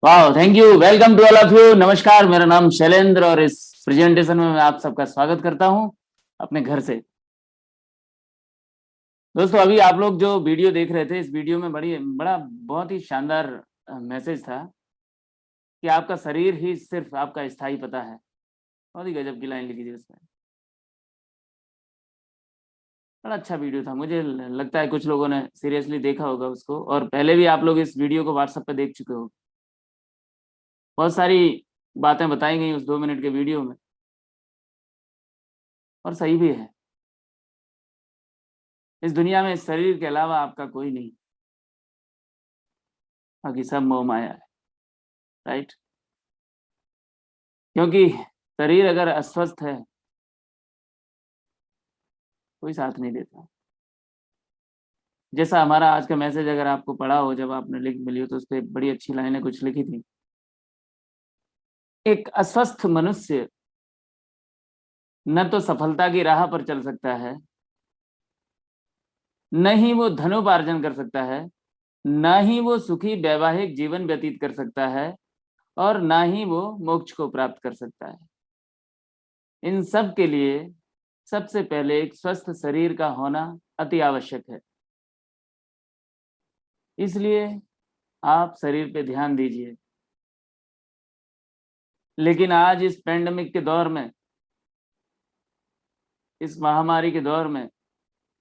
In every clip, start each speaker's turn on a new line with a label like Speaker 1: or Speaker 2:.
Speaker 1: वाह, thank you. Welcome to all of you. नमस्कार, मेरा नाम शैलेंद्र और इस प्रेजेंटेशन में मैं आप सबका स्वागत करता हूं अपने घर से। दोस्तों, अभी आप लोग जो वीडियो देख रहे थे, इस वीडियो में बड़ा बहुत ही शानदार मैसेज था कि आपका शरीर ही सिर्फ आपका स्थायी पता है। बहुत ही गजब की लाइन लिखी थी उसमें। बड़ा अच्छा वीडियो था। मुझे लगता है कुछ लोगों ने सीरियसली देखा होगा उसको, और पहले भी आप लोग इस वीडियो को व्हाट्सएप पे देख चुके हो। बहुत सारी बातें बताई गई उस 2 मिनट के वीडियो में, और सही भी है। इस दुनिया में इस शरीर के अलावा आपका कोई नहीं, बाकी सब मोह माया है। राइट? क्योंकि शरीर अगर अस्वस्थ है, कोई साथ नहीं देता। जैसा हमारा आज का मैसेज अगर आपको पढ़ा हो, जब आपने लिंक मिली हो, तो उस पे बड़ी अच्छी लाइनें कुछ लिखी थी। एक अस्वस्थ मनुष्य न तो सफलता की राह पर चल सकता है, न ही वो धनोपार्जन कर सकता है, न ही वो सुखी वैवाहिक जीवन व्यतीत कर सकता है, और न ही वो मोक्ष को प्राप्त कर सकता है। इन सब के लिए सबसे पहले एक स्वस्थ शरीर का होना अति आवश्यक है। इसलिए आप शरीर पे ध्यान दीजिए। लेकिन आज इस पेंडेमिक के दौर में, इस महामारी के दौर में,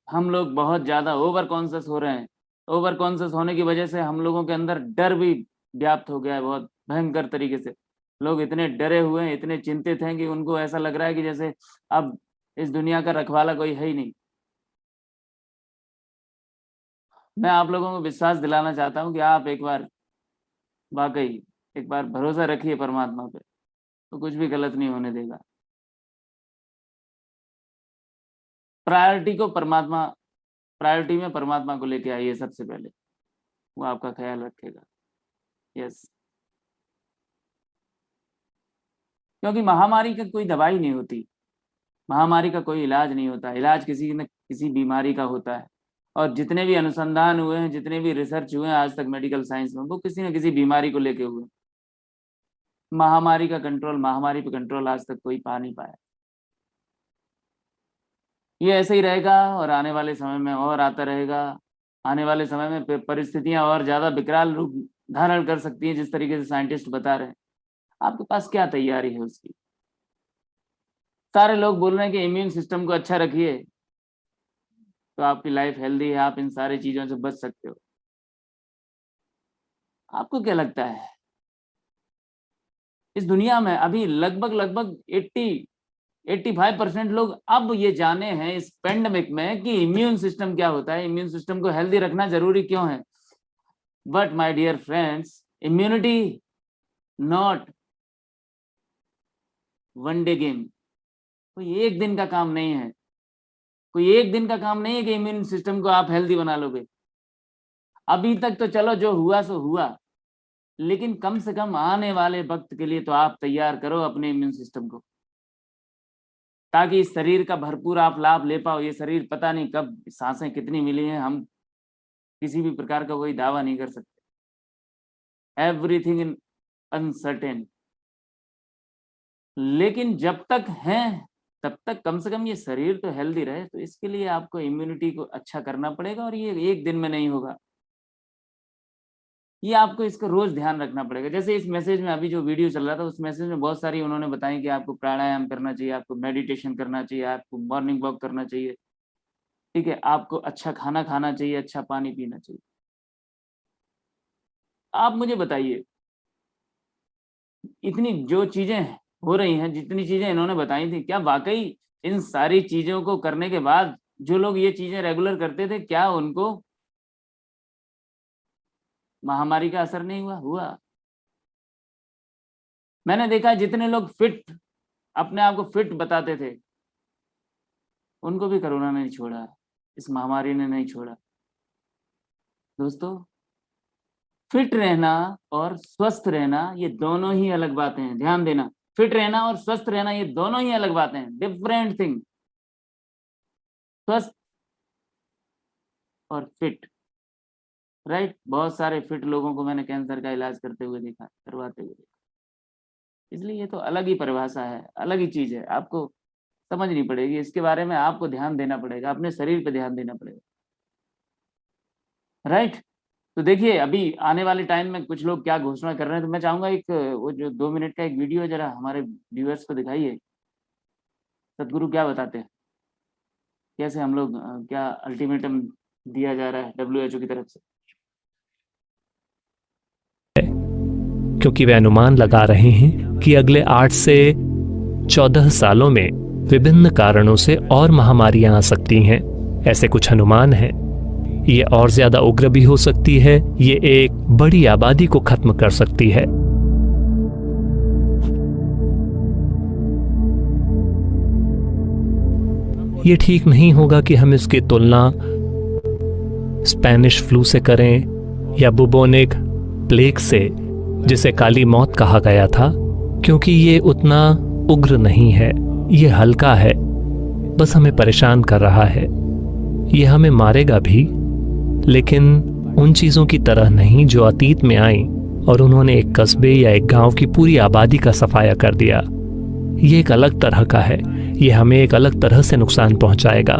Speaker 1: हम लोग बहुत ज्यादा ओवर कॉन्शियस हो रहे हैं। ओवर कॉन्शियस होने की वजह से हम लोगों के अंदर डर भी व्याप्त हो गया है, बहुत भयंकर तरीके से। लोग इतने डरे हुए हैं, इतने चिंतित हैं कि उनको ऐसा लग रहा है कि जैसे अब इस दुनिया का रखवाला कोई है ही नहीं। मैं आप लोगों को विश्वास दिलाना चाहता हूं कि आप एक बार, वाकई एक बार भरोसा रखिए परमात्मा पे, तो कुछ भी गलत नहीं होने देगा। प्रायोरिटी को परमात्मा प्रायोरिटी में परमात्मा को लेके आइए सबसे पहले, वो आपका ख्याल रखेगा। यस। क्योंकि महामारी का कोई दवाई नहीं होती, महामारी का कोई इलाज नहीं होता। इलाज किसी न किसी बीमारी का होता है, और जितने भी अनुसंधान हुए हैं, जितने भी रिसर्च हुए हैं आज तक मेडिकल साइंस में, वो किसी न किसी बीमारी को लेके हुए। महामारी पे कंट्रोल आज तक कोई पा नहीं पाया। ये ऐसे ही रहेगा, और आने वाले समय में और आता रहेगा। आने वाले समय में परिस्थितियां और ज्यादा विकराल रूप धारण कर सकती हैं, जिस तरीके से साइंटिस्ट बता रहे हैं। आपके पास क्या तैयारी है उसकी? सारे लोग बोल रहे हैं कि इम्यून सिस्टम को अच्छा रखिए, तो आपकी लाइफ हेल्दी है, आप इन सारी चीजों से बच सकते हो। आपको क्या लगता है? इस दुनिया में अभी लगभग लगभग 85% लोग अब ये जाने हैं इस पेंडेमिक में कि इम्यून सिस्टम क्या होता है, इम्यून सिस्टम को हेल्दी रखना जरूरी क्यों है। But my dear friends, immunity not one day game. कोई एक दिन का काम नहीं है। कोई एक दिन का काम नहीं है कि इम्यून सिस्टम को आप हेल्दी बना लोगे। अभी तक तो चलो जो हुआ सो हुआ, लेकिन कम से कम आने वाले वक्त के लिए तो आप तैयार करो अपने इम्यून सिस्टम को, ताकि इस शरीर का भरपूर आप लाभ ले पाओ। ये शरीर पता नहीं कब सांसें कितनी मिली हैं, हम किसी भी प्रकार का कोई दावा नहीं कर सकते। Everything in uncertain. लेकिन जब तक हैं, तब तक कम से कम ये शरीर तो हेल्दी रहे। तो इसके लिए आपको इम्यूनिटी को अच्छा करना पड़ेगा, और ये एक दिन में नहीं होगा। ये आपको इसका रोज ध्यान रखना पड़ेगा। जैसे इस मैसेज में अभी जो वीडियो चल रहा था, उस मैसेज में बहुत सारी उन्होंने बताई कि आपको प्राणायाम करना चाहिए, आपको मेडिटेशन करना चाहिए, आपको मॉर्निंग वॉक करना चाहिए। ठीक है, आपको अच्छा खाना खाना चाहिए, अच्छा पानी पीना चाहिए। आप मुझे बताइए, इतनी जो चीजें हो रही हैं, जितनी चीजें इन्होंने बताई थी, क्या वाकई इन सारी चीजों को करने के बाद जो लोग ये चीजें रेगुलर करते थे, क्या उनको महामारी का असर नहीं हुआ? हुआ। मैंने देखा जितने लोग फिट, अपने आप को फिट बताते थे, उनको भी कोरोना ने नहीं छोड़ा, इस महामारी ने नहीं छोड़ा। दोस्तों, फिट रहना और स्वस्थ रहना ये दोनों ही अलग बातें हैं, ध्यान देना। फिट रहना और स्वस्थ रहना ये दोनों ही अलग बातें हैं, डिफरेंट थिंग। स्वस्थ और फिट। राइट। बहुत सारे फिट लोगों को मैंने कैंसर का इलाज करते हुए देखा, करवाते हुए देखा। इसलिए ये तो अलग ही परिभाषा है, अलग ही चीज है, आपको समझनी पड़ेगी इसके बारे में, आपको ध्यान देना पड़ेगा, अपने शरीर पे ध्यान देना पड़ेगा, राइट। तो देखिए अभी आने वाले टाइम में कुछ लोग क्या घोषणा कर रहे हैं, तो मैं चाहूंगा एक वो जो 2 मिनट का एक वीडियो जरा हमारे व्यूअर्स को दिखाइए, सदगुरु क्या बताते हैं, कैसे हम लोग क्या अल्टीमेटम दिया जा रहा है WHO की तरफ से।
Speaker 2: क्योंकि वे अनुमान लगा रहे हैं कि अगले 8 से 14 सालों में विभिन्न कारणों से और महामारियां आ सकती हैं। ऐसे कुछ अनुमान हैं। ये और ज्यादा उग्र भी हो सकती है, ये एक बड़ी आबादी को खत्म कर सकती है। ये ठीक नहीं होगा कि हम इसकी तुलना स्पेनिश फ्लू से करें या बुबोनिक प्लेग से, जिसे काली मौत कहा गया था, क्योंकि ये उतना उग्र नहीं है। ये हल्का है, बस हमें परेशान कर रहा है। ये हमें मारेगा भी, लेकिन उन चीजों की तरह नहीं जो अतीत में आई और उन्होंने एक कस्बे या एक गांव की पूरी आबादी का सफाया कर दिया। ये एक अलग तरह का है, ये हमें एक अलग तरह से नुकसान पहुंचाएगा।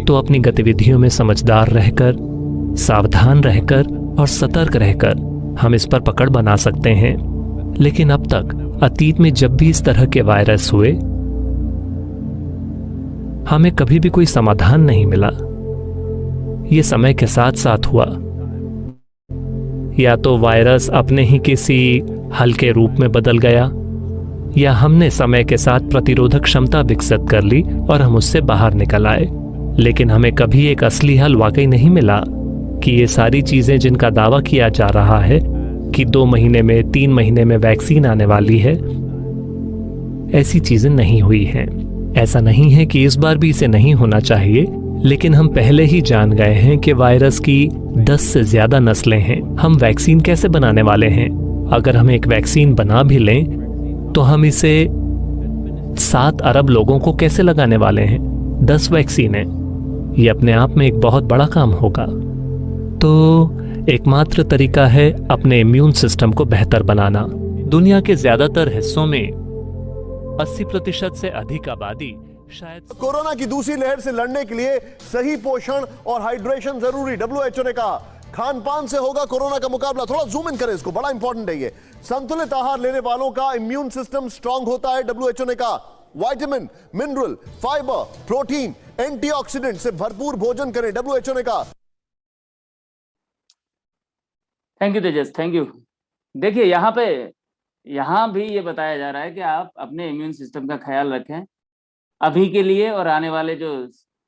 Speaker 2: तो अपनी गतिविधियों में समझदार रहकर, सावधान रहकर और सतर्क रहकर हम इस पर पकड़ बना सकते हैं। लेकिन अब तक अतीत में जब भी इस तरह के वायरस हुए, हमें कभी भी कोई समाधान नहीं मिला। ये समय के साथ साथ हुआ। या तो वायरस अपने ही किसी हल्के रूप में बदल गया, या हमने समय के साथ प्रतिरोधक क्षमता विकसित कर ली और हम उससे बाहर निकल आए। लेकिन हमें कभी एक असली हल वाकई नहीं मिला कि ये सारी चीजें जिनका दावा किया जा रहा है कि 2 महीने में, 3 महीने में वैक्सीन आने वाली है, ऐसी चीजें नहीं हुई हैं। ऐसा नहीं है कि इस बार भी इसे नहीं होना चाहिए, लेकिन हम पहले ही जान गए हैं कि वायरस की 10 से ज्यादा नस्लें हैं। हम वैक्सीन कैसे बनाने वाले हैं? अगर हम एक वैक्सीन बना भी लें तो हम इसे 7 अरब लोगों को कैसे लगाने वाले हैं? 10 वैक्सीनें, ये अपने आप में एक बहुत बड़ा काम होगा। तो एकमात्र तरीका है अपने इम्यून सिस्टम को बेहतर बनाना। दुनिया के ज्यादातर हिस्सों में 80% से अधिक आबादी शायद
Speaker 3: कोरोना की दूसरी लहर से लड़ने के लिए सही पोषण और हाइड्रेशन जरूरी। WHO ने कहा खान पान से होगा कोरोना का मुकाबला। थोड़ा जूम इन करें इसको, बड़ा इंपॉर्टेंट है ये। संतुलित आहार लेने वालों का इम्यून सिस्टम स्ट्रांग होता है। WHO ने कहा vitamin, mineral, fibre, protein, antioxidant से भरपूर भोजन करें। WHO ने कहा।
Speaker 1: Thank you Tejas, thank you. देखिए यहाँ भी ये बताया जा रहा है कि आप अपने इम्यून सिस्टम का ख्याल रखें अभी के लिए और आने वाले जो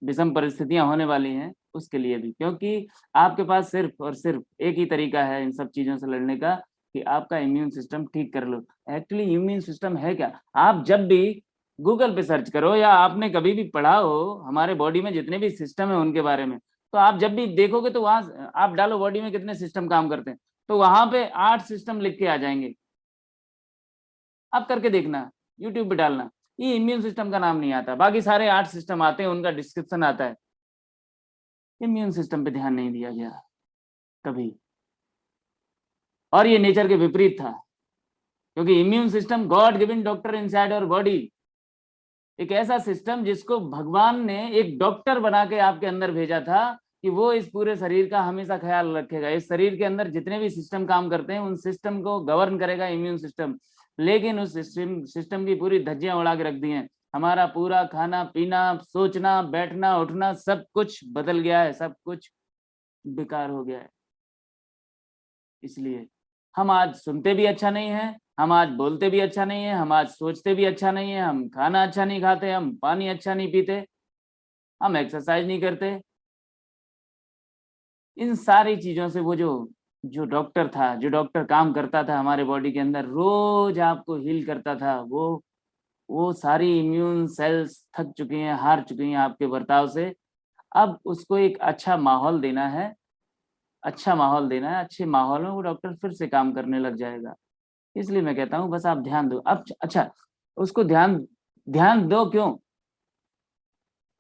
Speaker 1: विषम परिस्थितियां होने वाली हैं उसके लिए भी, क्योंकि आपके पास सिर्फ और सिर्फ एक ही तरीका है इन सब चीजों से लड़ने का कि आपका इम्यून सिस्टम ठीक कर लो। एक्चुअली इम्यून सिस्टम है क्या? आप जब भी गूगल पे सर्च करो या आपने कभी भी पढ़ा हो हमारे बॉडी में जितने भी सिस्टम है उनके बारे में, तो आप जब भी देखोगे तो वहां आप डालो बॉडी में कितने सिस्टम काम करते हैं, तो वहां पे 8 सिस्टम लिख के आ जाएंगे। आप करके देखना, यूट्यूब पे डालना, ये इम्यून सिस्टम का नाम नहीं आता, बाकी सारे 8 सिस्टम आते हैं, उनका डिस्क्रिप्शन आता है। इम्यून सिस्टम पे ध्यान नहीं दिया गया कभी, और ये नेचर के विपरीत था, क्योंकि immune system God given doctor inside our body, एक ऐसा सिस्टम जिसको भगवान ने एक डॉक्टर बना के आपके अंदर भेजा था कि वो इस पूरे शरीर का हमेशा ख्याल रखेगा। इस शरीर के अंदर जितने भी सिस्टम काम करते हैं उन सिस्टम को गवर्न करेगा इम्यून सिस्टम। लेकिन उस सिस्टम की पूरी धज्जियां उड़ा के रख दी हैं। हमारा पूरा खाना पीना, सोचना, बैठना, उठना सब कुछ बदल गया है, सब कुछ बेकार हो गया है। इसलिए हम आज सुनते भी अच्छा नहीं है, हम आज बोलते भी अच्छा नहीं है, हम आज सोचते भी अच्छा नहीं है, हम खाना अच्छा नहीं खाते, हम पानी अच्छा नहीं पीते, हम एक्सरसाइज नहीं करते। इन सारी चीजों से वो जो डॉक्टर था, जो डॉक्टर काम करता था हमारे बॉडी के अंदर, रोज आपको हील करता था, वो सारी इम्यून सेल्स थक चुकी हैं, हार चुकी हैं आपके बर्ताव से। अब उसको एक अच्छा माहौल देना है, अच्छा माहौल देना है, अच्छे माहौल में वो डॉक्टर फिर से काम करने लग जाएगा। इसलिए मैं कहता हूँ बस आप ध्यान दो। अब अच्छा, उसको ध्यान दो क्यों?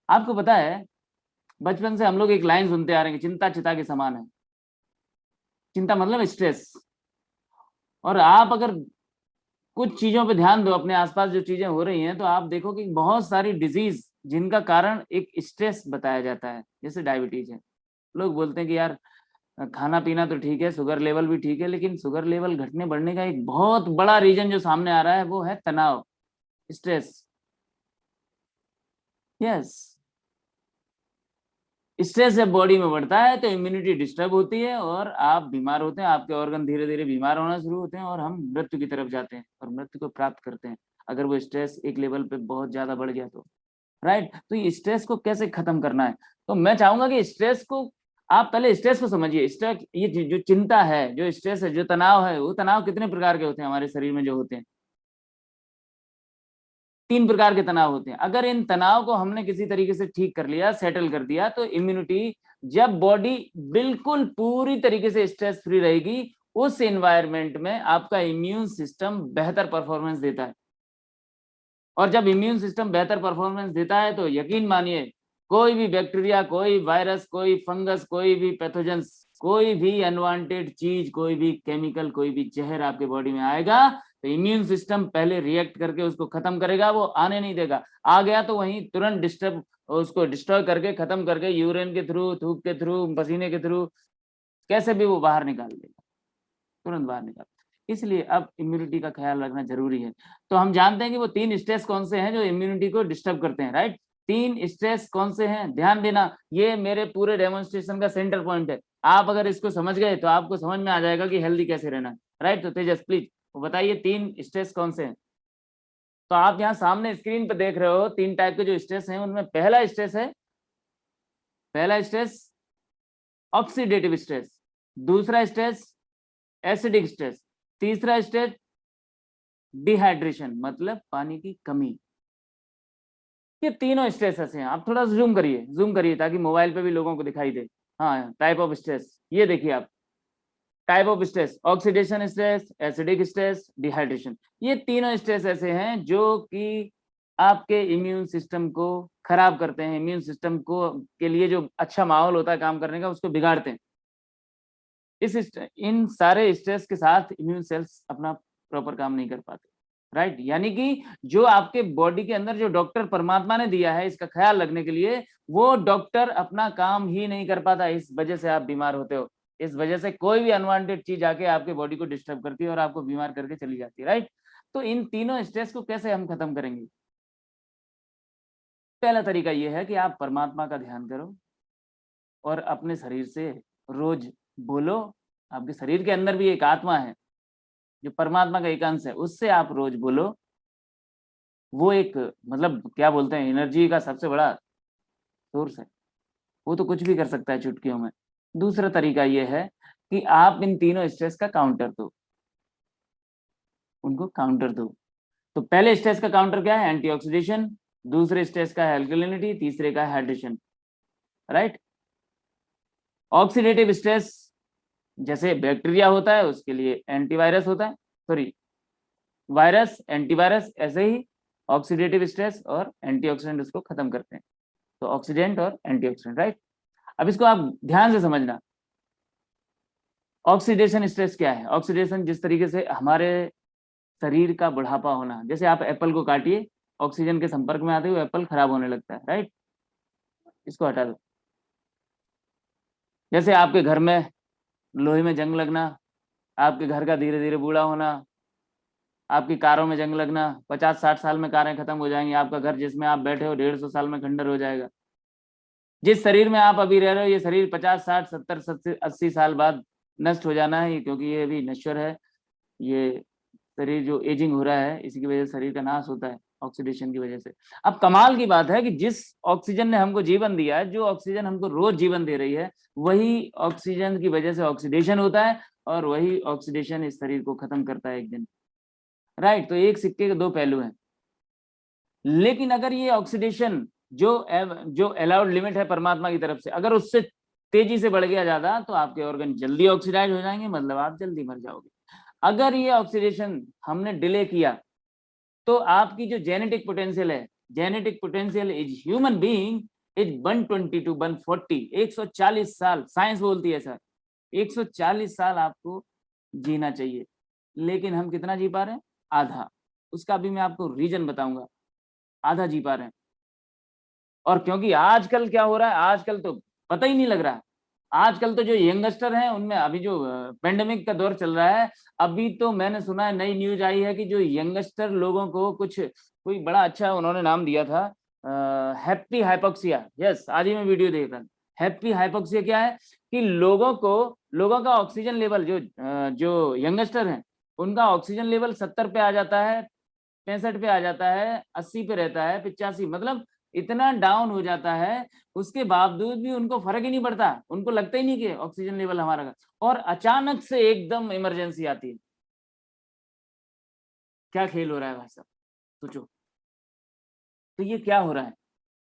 Speaker 1: आपको पता है बचपन से हम लोग एक लाइन सुनते आ रहे हैं कि चिंता चिता के समान है। चिंता मतलब स्ट्रेस। और आप अगर कुछ चीजों पे ध्यान दो, अपने आसपास जो चीजें हो रही हैं, तो आप देखो कि बहुत सारी डिजीज जिनका कारण एक स्ट्रेस बताया जाता है। जैसे डायबिटीज है, लोग बोलते हैं कि यार खाना पीना तो ठीक है, शुगर लेवल भी ठीक है, लेकिन शुगर लेवल घटने बढ़ने का एक बहुत बड़ा रीजन जो सामने आ रहा है वो है तनाव, स्ट्रेस। यस, स्ट्रेस जब बॉडी में बढ़ता है तो इम्यूनिटी डिस्टर्ब होती है और आप बीमार होते हैं, आपके ऑर्गन धीरे धीरे बीमार होना शुरू होते हैं और हम मृत्यु की तरफ जाते हैं और मृत्यु को प्राप्त करते हैं अगर वो स्ट्रेस एक लेवल पे बहुत ज्यादा बढ़ गया तो। राइट, तो ये स्ट्रेस को कैसे खत्म करना है? तो मैं चाहूंगा कि स्ट्रेस को आप पहले स्ट्रेस को समझिए। स्ट्रेस, ये जो चिंता है, जो स्ट्रेस है, जो तनाव है, वो तनाव कितने प्रकार के होते हैं हमारे शरीर में जो होते हैं? 3 प्रकार के तनाव होते हैं। अगर इन तनाव को हमने किसी तरीके से ठीक कर लिया, सेटल कर दिया, तो इम्यूनिटी, जब बॉडी बिल्कुल पूरी तरीके से स्ट्रेस फ्री रहेगी, उस एनवायरनमेंट में आपका इम्यून सिस्टम बेहतर परफॉर्मेंस देता है। और जब इम्यून सिस्टम बेहतर परफॉर्मेंस देता है तो यकीन मानिए, कोई भी बैक्टीरिया, कोई वायरस, कोई फंगस, कोई भी पैथोजेंस, कोई भी अनवांटेड चीज, कोई भी केमिकल, कोई भी जहर आपके बॉडी में आएगा तो इम्यून सिस्टम पहले रिएक्ट करके उसको खत्म करेगा, वो आने नहीं देगा। आ गया तो वहीं तुरंत डिस्टर्ब, उसको डिस्ट्रॉय करके, खत्म करके, यूरिन के थ्रू, थूक के थ्रू, पसीने के थ्रू, कैसे भी वो बाहर निकाल देगा, तुरंत बाहर निकाल। इसलिए अब इम्यूनिटी का ख्याल रखना जरूरी है। तो हम जानते हैं कि वो 3 स्ट्रेस कौन से हैं जो इम्यूनिटी को डिस्टर्ब करते हैं। राइट, 3 स्ट्रेस कौन से हैं? ध्यान देना, ये मेरे पूरे डेमोन्स्ट्रेशन का सेंटर पॉइंट है। आप अगर इसको समझ गए तो आपको समझ में आ जाएगा कि हेल्दी कैसे रहना है। राइट, तो तेजस प्लीज बताइए 3 स्ट्रेस कौन से हैं? तो आप यहाँ सामने स्क्रीन पे देख रहे हो 3 टाइप के जो स्ट्रेस हैं, उनमें पहला स्ट्रेस ऑक्सीडेटिव स्ट्रेस, दूसरा स्ट्रेस एसिडिक स्ट्रेस, तीसरा स्ट्रेस डिहाइड्रेशन मतलब पानी की कमी। ये तीनों स्ट्रेस ऐसे हैं। आप थोड़ा जूम करिए ताकि मोबाइल पे भी लोगों को दिखाई दे। हाँ, टाइप ऑफ स्ट्रेस ये देखिए आप, type of stress, oxidation stress, acidic stress, dehydration. ये तीनों स्ट्रेस ऐसे हैं जो कि आपके इम्यून सिस्टम को खराब करते हैं, इम्यून सिस्टम को के लिए जो अच्छा माहौल होता है काम करने का, उसको बिगाड़ते हैं। इन सारे स्ट्रेस के साथ इम्यून सेल्स अपना प्रॉपर काम नहीं कर पाते। राइट, यानी कि जो आपके बॉडी के अंदर जो डॉक्टर परमात्मा ने दिया है इसका ख्याल रखने के लिए, वो डॉक्टर अपना काम ही नहीं कर पाता। इस वजह से आप बीमार होते हो। इस वजह से कोई भी अनवांटेड चीज आके आपके बॉडी को डिस्टर्ब करती है और आपको बीमार करके चली जाती है। राइट, तो इन तीनों स्ट्रेस को कैसे हम खत्म करेंगे? पहला तरीका यह है कि आप परमात्मा का ध्यान करो और अपने शरीर से रोज बोलो। आपके शरीर के अंदर भी एक आत्मा है जो परमात्मा का एक अंश है, उससे आप रोज बोलो। वो एक मतलब क्या बोलते हैं, एनर्जी का सबसे बड़ा सोर्स है। वो तो कुछ भी कर सकता है चुटकियों में। दूसरा तरीका यह है कि आप इन तीनों स्ट्रेस का काउंटर दो, उनको काउंटर दो। तो पहले स्ट्रेस का काउंटर क्या है? एंटीऑक्सीडेशन। दूसरे स्ट्रेस का है अल्कलिनिटी, तीसरे का है हाइड्रेशन। राइट, ऑक्सीडेटिव स्ट्रेस जैसे बैक्टीरिया होता है उसके लिए एंटीवायरस होता है, सॉरी वायरस, एंटीवायरस, ऐसे ही ऑक्सीडेटिव स्ट्रेस और एंटीऑक्सीडेंट उसको खत्म करते हैं। तो ऑक्सीडेंट और एंटीऑक्सीडेंट। राइट, अब इसको आप ध्यान से समझना। ऑक्सीडेशन स्ट्रेस क्या है? ऑक्सीडेशन जिस तरीके से हमारे शरीर का बुढ़ापा होना, जैसे आप एप्पल को काटिए, ऑक्सीजन के संपर्क में आते हुए एप्पल खराब होने लगता है। राइट, इसको हटा दो। जैसे आपके घर में लोहे में जंग लगना, आपके घर का धीरे धीरे बूढ़ा होना, आपकी कारों में जंग लगना, 50-60 साल में कारें खत्म हो जाएंगी, आपका घर जिसमें आप बैठे हो 150 साल में खंडर हो जाएगा। जिस शरीर में आप अभी रह रहे हो, ये शरीर 50, 60, 70, 80 साल बाद नष्ट हो जाना है, क्योंकि ये अभी नश्वर है। ये शरीर जो एजिंग हो रहा है, इसी की वजह से शरीर का नाश होता है, ऑक्सीडेशन की वजह से। अब कमाल की बात है कि जिस ऑक्सीजन ने हमको जीवन दिया है, जो ऑक्सीजन हमको रोज जीवन दे रही है, वही ऑक्सीजन की वजह से ऑक्सीडेशन होता है और वही ऑक्सीडेशन इस शरीर को खत्म करता है एक दिन। राइट, तो एक सिक्के के 2 पहलू हैं। लेकिन अगर ये ऑक्सीडेशन जो अलाउड लिमिट है परमात्मा की तरफ से, अगर उससे तेजी से बढ़ गया ज्यादा, तो आपके ऑर्गन जल्दी ऑक्सीडाइज हो जाएंगे, मतलब आप जल्दी मर जाओगे। अगर ये ऑक्सीडेशन हमने डिले किया तो आपकी जो जेनेटिक पोटेंशियल है, genetic potential is human being, as 120 to 140, 140 साल साइंस बोलती है सर, 140 साल आपको जीना चाहिए, लेकिन हम कितना जी पा रहे हैं? आधा। उसका भी मैं आपको रीजन बताऊंगा, आधा जी पा रहे हैं। और क्योंकि आजकल क्या हो रहा है, आजकल तो पता ही नहीं लग रहा, आजकल तो जो यंगस्टर हैं उनमें अभी जो पेंडेमिक का दौर चल रहा है, अभी तो मैंने सुना है, नई न्यूज आई है कि जो यंगस्टर लोगों को कुछ कोई बड़ा अच्छा उन्होंने नाम दिया था, हैप्पी हाइपोक्सिया। यस, आज ही मैं वीडियो देख रहा हूँ। हैप्पी हाइपोक्सिया क्या है कि लोगों का ऑक्सीजन लेवल जो यंगस्टर हैं उनका ऑक्सीजन लेवल 70 पे आ जाता है, 65 पे आ जाता है, 80 पे रहता है, 85, मतलब इतना डाउन हो जाता है, उसके बावजूद भी उनको फर्क ही नहीं पड़ता, उनको लगता ही नहीं कि ऑक्सीजन लेवल हमारा का, और अचानक से एकदम इमरजेंसी आती है। क्या खेल हो रहा है भाई साहब, सोचो। तो ये क्या हो रहा है,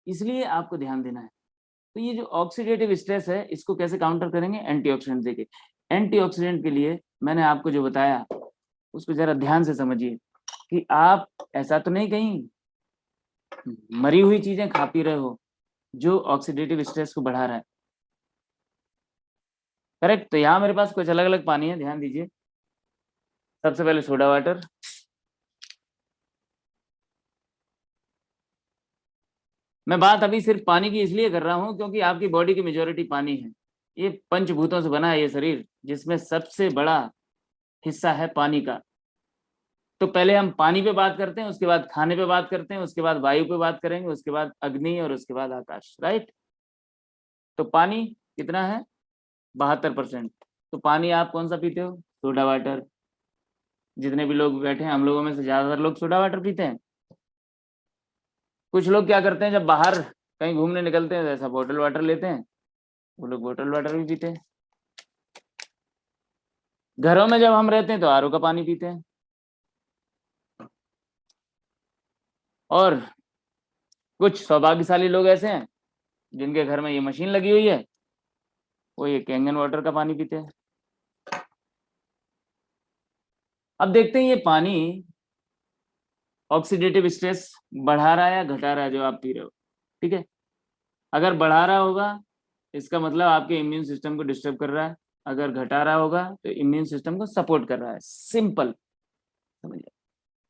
Speaker 1: इसलिए आपको ध्यान देना है। तो ये जो ऑक्सीडेटिव स्ट्रेस है इसको कैसे काउंटर करेंगे? एंटीऑक्सीडेंट देके। एंटीऑक्सीडेंट के लिए मैंने आपको जो बताया उसको जरा ध्यान से समझिए कि आप ऐसा तो नहीं कहीं मरी हुई चीजें खा पी रहे हो जो ऑक्सीडेटिव स्ट्रेस को बढ़ा रहा है। करेक्ट। तो यहाँ मेरे पास कुछ अलग अलग पानी है, ध्यान दीजिए। सबसे पहले सोडा वाटर, मैं बात अभी सिर्फ पानी की इसलिए कर रहा हूं क्योंकि आपकी बॉडी की मेजोरिटी पानी है। ये पंचभूतों से बना है ये शरीर, जिसमें सबसे बड़ा हिस्सा है पानी का। तो पहले हम पानी पे बात करते हैं, उसके बाद खाने पे बात करते हैं, उसके बाद वायु पे बात करेंगे, उसके बाद अग्नि और उसके बाद आकाश। राइट। तो पानी कितना है? 72%। तो पानी आप कौन सा पीते हो? Soda water. जितने भी लोग बैठे हैं हम लोगों में से ज्यादातर लोग सोडा वाटर पीते हैं। कुछ लोग क्या करते हैं, जब बाहर कहीं घूमने निकलते हैं ऐसा बोतल वाटर लेते हैं, वो लोग बोतल वाटर भी पीते हैं। घरों में जब हम रहते हैं तो आरओ का पानी पीते हैं। और कुछ सौभाग्यशाली लोग ऐसे हैं जिनके घर में ये मशीन लगी हुई है, वो ये कैंगन वाटर का पानी पीते हैं। अब देखते हैं ये पानी ऑक्सीडेटिव स्ट्रेस बढ़ा रहा है या घटा रहा है जो आप पी रहे हो। ठीक है, अगर बढ़ा रहा होगा इसका मतलब आपके इम्यून सिस्टम को डिस्टर्ब कर रहा है, अगर घटा रहा होगा तो इम्यून सिस्टम को सपोर्ट कर रहा है। सिंपल, समझिए।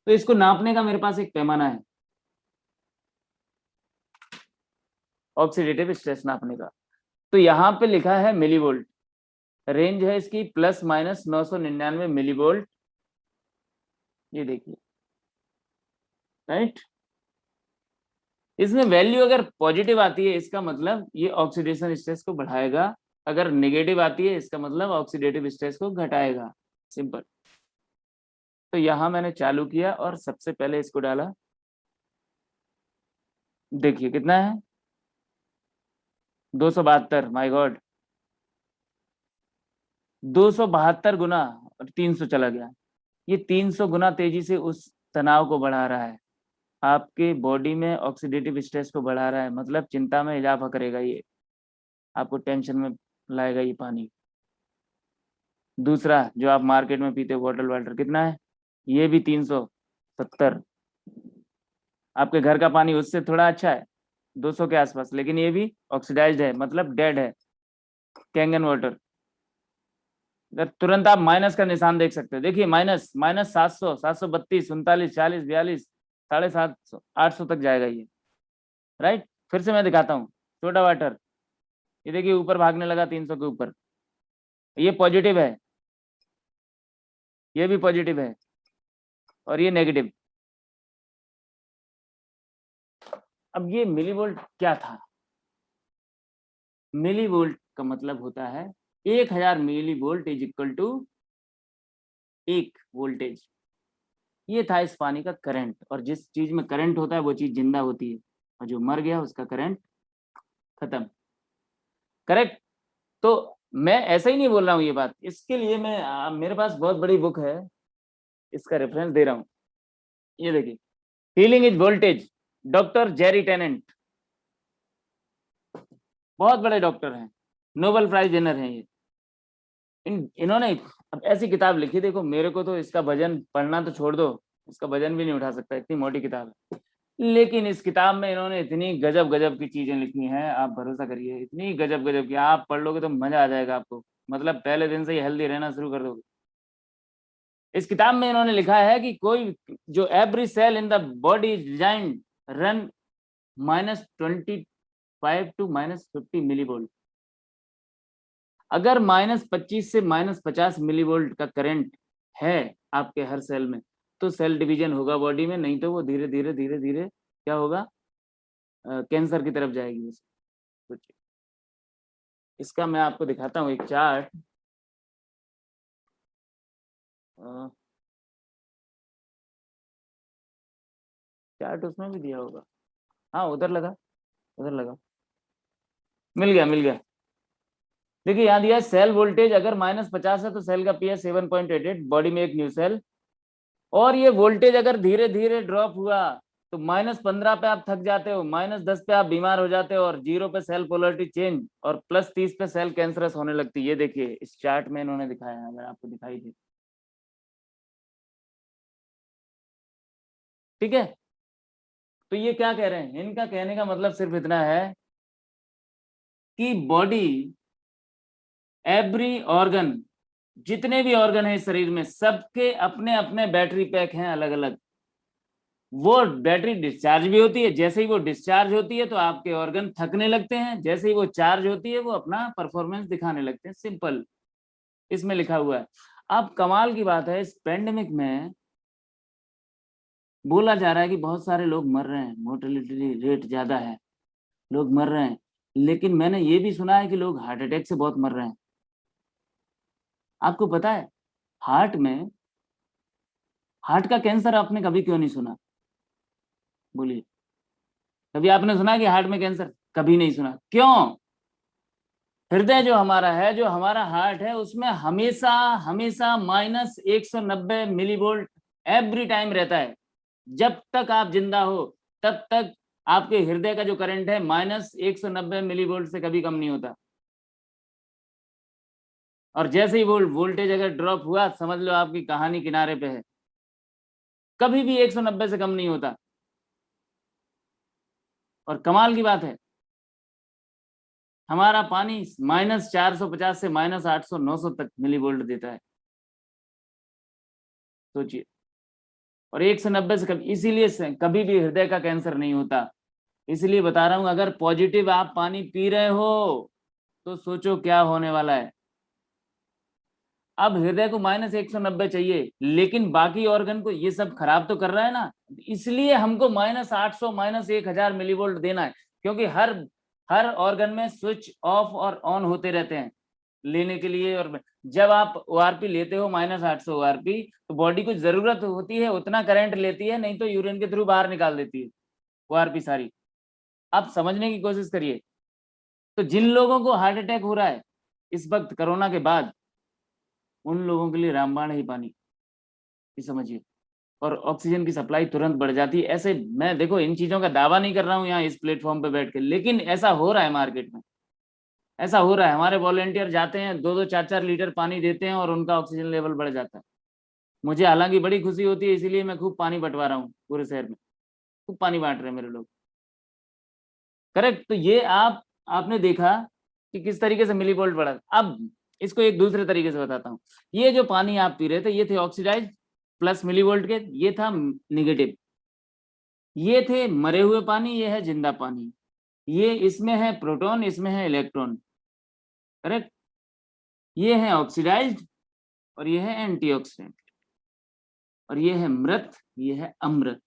Speaker 1: तो इसको नापने का मेरे पास एक पैमाना है, ऑक्सीडेटिव स्ट्रेस नापने का। तो यहाँ पे लिखा है मिलीवोल्ट, रेंज है इसकी ±999 मिलीवोल्ट। ये देखिए, राइट। इसमें वैल्यू अगर पॉजिटिव आती है इसका मतलब ये ऑक्सीडेशन स्ट्रेस को बढ़ाएगा, अगर नेगेटिव आती है इसका मतलब ऑक्सीडेटिव स्ट्रेस को घटाएगा। सिंपल। तो यहां मैंने चालू किया और सबसे पहले इसको डाला, देखिए कितना है, 272। माय गॉड, 272 गुना, और 300 चला गया। ये 300 गुना तेजी से उस तनाव को बढ़ा रहा है, आपके बॉडी में ऑक्सीडेटिव स्ट्रेस को बढ़ा रहा है, मतलब चिंता में इजाफा करेगा, ये आपको टेंशन में लाएगा ये पानी। दूसरा जो आप मार्केट में पीते हो बॉटल वाटर, कितना है? ये भी 370। आपके घर का पानी उससे थोड़ा अच्छा है, 200 के आसपास, लेकिन ये भी ऑक्सीडाइज्ड है, मतलब डेड है। कैंगन वाटर, तुरंत आप माइनस का निशान देख सकते हो। देखिए -700, 732, 39, 40, 42, 750, 800 तक जाएगा ये। राइट। फिर से मैं दिखाता हूँ सोडा वाटर, ये देखिए ऊपर भागने लगा 300 के ऊपर। ये पॉजिटिव है, ये भी पॉजिटिव है, और ये नेगेटिव। अब ये मिलीवोल्ट क्या था? मिलीवोल्ट का मतलब होता है 1000 millivolt is equal to 1 voltage. ये था इस पानी का करंट, और जिस चीज में करंट होता है वो चीज जिंदा होती है, और जो मर गया उसका करंट खत्म। करेक्ट। तो मैं ऐसा ही नहीं बोल रहा हूँ ये बात, इसके लिए मैं मेरे पास बहुत बड़ी बुक है, इसका रेफरेंस दे रहा हूँ। ये देखिए, healing is voltage, doctor Jerry Tennant, बहुत बड़े डॉक्टर हैं, नोबेल प्राइज विनर हैं ये। इन्होंने अब ऐसी किताब लिखी, देखो मेरे को तो इसका वजन पढ़ना तो छोड़ दो, इसका वजन भी नहीं उठा सकता, इतनी मोटी किताब है। लेकिन इस किताब में इन्होंने इतनी गजब गजब की चीजें लिखी हैं, आप भरोसा करिए, इतनी गजब गजब की, आप पढ़ लोगे तो मजा आ जाएगा आपको, मतलब पहले दिन से ही हेल्दी रहना शुरू कर दोगे। इस किताब में इन्होंने लिखा है कि कोई जो every cell in the body is designed run -25 to -50 millivolt. अगर -25 से -50 मिलीवोल्ट का करंट है आपके हर सेल में, तो सेल डिवीजन होगा बॉडी में, नहीं तो वो धीरे धीरे धीरे धीरे क्या होगा, कैंसर की तरफ जाएगी। सोचिए, इसका मैं आपको दिखाता हूँ एक चार्ट। चार्ट उसमें भी दिया होगा, हाँ उधर लगा, उधर लगा, मिल गया मिल गया। देखिए यहाँ दिया सेल वोल्टेज अगर -50 है तो सेल का पीएच 7.88 बॉडी में एक न्यू सेल, और ये वोल्टेज अगर धीरे धीरे ड्रॉप हुआ तो -15 पे आप थक जाते हो, -10 पे आप बीमार हो जाते हो, और 0 पे सेल पोलरिटी चेंज, और +30 पे सेल कैंसरस होने लगती है। ये देखिए इस चार्ट में इन्होंने दिखाया है, अगर आपको दिखाई दे, ठीक है। तो ये क्या कह रहे हैं, इनका कहने का मतलब सिर्फ इतना है कि बॉडी, एवरी ऑर्गन, जितने भी ऑर्गन है इस शरीर में, सबके अपने अपने बैटरी पैक हैं अलग अलग। वो बैटरी डिस्चार्ज भी होती है, जैसे ही वो डिस्चार्ज होती है तो आपके ऑर्गन थकने लगते हैं, जैसे ही वो चार्ज होती है वो अपना परफॉर्मेंस दिखाने लगते हैं, सिंपल, इसमें लिखा हुआ है। अब कमाल की बात है, इस पेंडेमिक में बोला जा रहा है कि बहुत सारे लोग मर रहे हैं, मोर्टेलिटी रेट ज्यादा है, लोग मर रहे हैं, लेकिन मैंने ये भी सुना है कि लोग हार्ट अटैक से बहुत मर रहे हैं। आपको पता है हार्ट में, हार्ट का कैंसर आपने कभी क्यों नहीं सुना, बोलिए, कभी आपने सुना कि हार्ट में कैंसर? कभी नहीं सुना। क्यों? हृदय जो हमारा है, जो हमारा हार्ट है, उसमें हमेशा हमेशा -190 मिलीवोल्ट एवरी टाइम रहता है। जब तक आप जिंदा हो तब तक आपके हृदय का जो करंट है -190 मिलीवोल्ट से कभी कम नहीं होता, और जैसे ही वो वोल्टेज अगर ड्रॉप हुआ, समझ लो आपकी कहानी किनारे पे है, कभी भी 190 से कम नहीं होता। और कमाल की बात है, हमारा पानी -450 से -800 900 तक मिलीवोल्ट देता है, सोचिए, और 190 से कम, इसीलिए कभी भी हृदय का कैंसर नहीं होता। इसलिए बता रहा हूं, अगर पॉजिटिव आप पानी पी रहे हो तो सोचो क्या होने वाला है। अब हृदय को -190 चाहिए, लेकिन बाकी ऑर्गन को ये सब खराब तो कर रहा है ना, इसलिए हमको -800 -1000 मिलीवोल्ट देना है, क्योंकि हर हर ऑर्गन में स्विच ऑफ और ऑन होते रहते हैं लेने के लिए। और जब आप ओआरपी लेते हो -800 ओआरपी, तो बॉडी को जरूरत होती है उतना करंट लेती है, नहीं तो यूरिन के थ्रू बाहर निकाल देती है ओआरपी सारी। आप समझने की कोशिश करिए। तो जिन लोगों को हार्ट अटैक हो रहा है इस वक्त कोरोना के बाद, उन लोगों के लिए रामबाण ही पानी, ये समझिए, और ऑक्सीजन की सप्लाई तुरंत बढ़ जाती है। ऐसे मैं देखो इन चीजों का दावा नहीं कर रहा हूँ यहाँ इस प्लेटफॉर्म पे बैठ के, लेकिन ऐसा हो रहा है मार्केट में, ऐसा हो रहा है। हमारे वॉलेंटियर जाते हैं, 2-2 4-4 लीटर पानी देते हैं और उनका ऑक्सीजन लेवल बढ़ जाता है। मुझे हालांकि बड़ी खुशी होती है, इसीलिए मैं खूब पानी बंटवा रहा हूँ, पूरे शहर में खूब पानी बांट रहे हैं मेरे लोग, करेक्ट। तो ये आपने देखा कि किस तरीके से मिलीवोल्ट बढ़ा। अब इसको एक दूसरे तरीके से बताता हूँ। ये जो पानी आप पी रहे थे, ये थे ऑक्सीडाइज प्लस मिलीवोल्ट के, ये था निगेटिव। ये थे मरे हुए पानी, ये है जिंदा पानी। ये इसमें है प्रोटॉन, इसमें है इलेक्ट्रॉन, करेक्ट। ये है ऑक्सीडाइज्ड और ये है एंटीऑक्सीडेंट, और ये है मृत, ये है अमृत।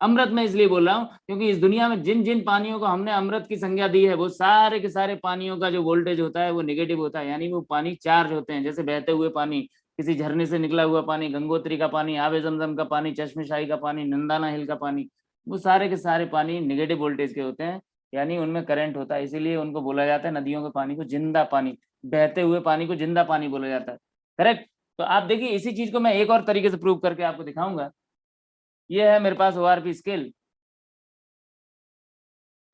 Speaker 1: अमृत मैं इसलिए बोल रहा हूं क्योंकि इस दुनिया में जिन जिन पानियों को हमने अमृत की संज्ञा दी है, वो सारे के सारे पानियों का जो वोल्टेज होता है वो नेगेटिव होता है, यानी वो पानी चार्ज होते हैं। जैसे बहते हुए पानी, किसी झरने से निकला हुआ पानी, गंगोत्री का पानी, आबे जमजम का पानी, चश्मेशाही का पानी, नंदाना हिल का पानी, वो सारे के सारे पानी नेगेटिव वोल्टेज के होते हैं, यानी उनमें करंट होता है। इसीलिए उनको बोला जाता है, नदियों के पानी को जिंदा पानी, बहते हुए पानी को जिंदा पानी बोला जाता है, करेक्ट। तो आप देखिए, इसी चीज को मैं एक और तरीके से प्रूव करके आपको दिखाऊंगा। ये है मेरे पास ओआरपी स्केल।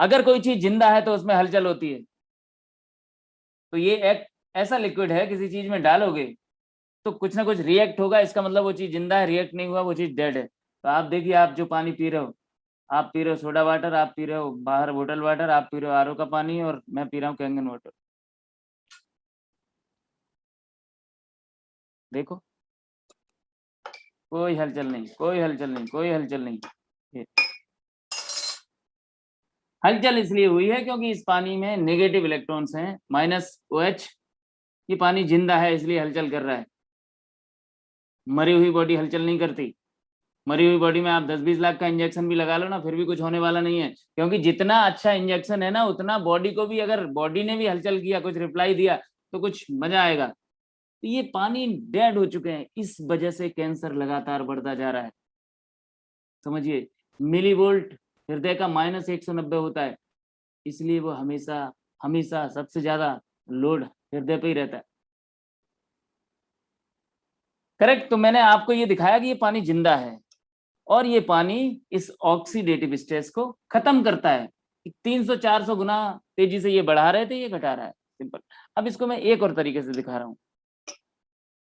Speaker 1: अगर कोई चीज जिंदा है तो उसमें हलचल होती है। तो ये एक ऐसा लिक्विड है, किसी चीज में डालोगे तो कुछ ना कुछ रिएक्ट होगा, इसका मतलब वो चीज जिंदा है, रिएक्ट नहीं हुआ वो चीज डेड है। तो आप देखिए, आप जो पानी पी रहे हो, आप पी रहे हो सोडा वाटर, आप पी रहे हो बाहर बोतल वाटर, आप पी रहे हो आरओ का पानी, और मैं पी रहा हूँ कैंगन वाटर। देखो, कोई हलचल नहीं, कोई हलचल नहीं, कोई हलचल नहीं। हलचल इसलिए हुई है क्योंकि इस पानी में नेगेटिव इलेक्ट्रॉन्स हैं, -OH। ये पानी जिंदा है इसलिए हलचल कर रहा है। मरी हुई बॉडी हलचल नहीं करती। मरी हुई बॉडी में आप 10-20 लाख का इंजेक्शन भी लगा लो ना, फिर भी कुछ होने वाला नहीं है, क्योंकि जितना अच्छा इंजेक्शन है ना, उतना बॉडी को भी, अगर बॉडी ने भी हलचल किया, कुछ रिप्लाई दिया, तो कुछ मजा आएगा। तो ये पानी डेड हो चुके हैं, इस वजह से कैंसर लगातार बढ़ता जा रहा है। समझिए, मिलीवोल्ट हृदय का -190 होता है, इसलिए वो हमेशा हमेशा सबसे ज्यादा लोड हृदय पे ही रहता है। करेक्ट। तो मैंने आपको ये दिखाया कि ये पानी जिंदा है, और ये पानी इस ऑक्सीडेटिव स्ट्रेस को खत्म करता है। 300-400 गुना तेजी से ये बढ़ा रहे थे, ये घटा रहा है। सिंपल। अब इसको मैं एक और तरीके से दिखा रहा हूँ।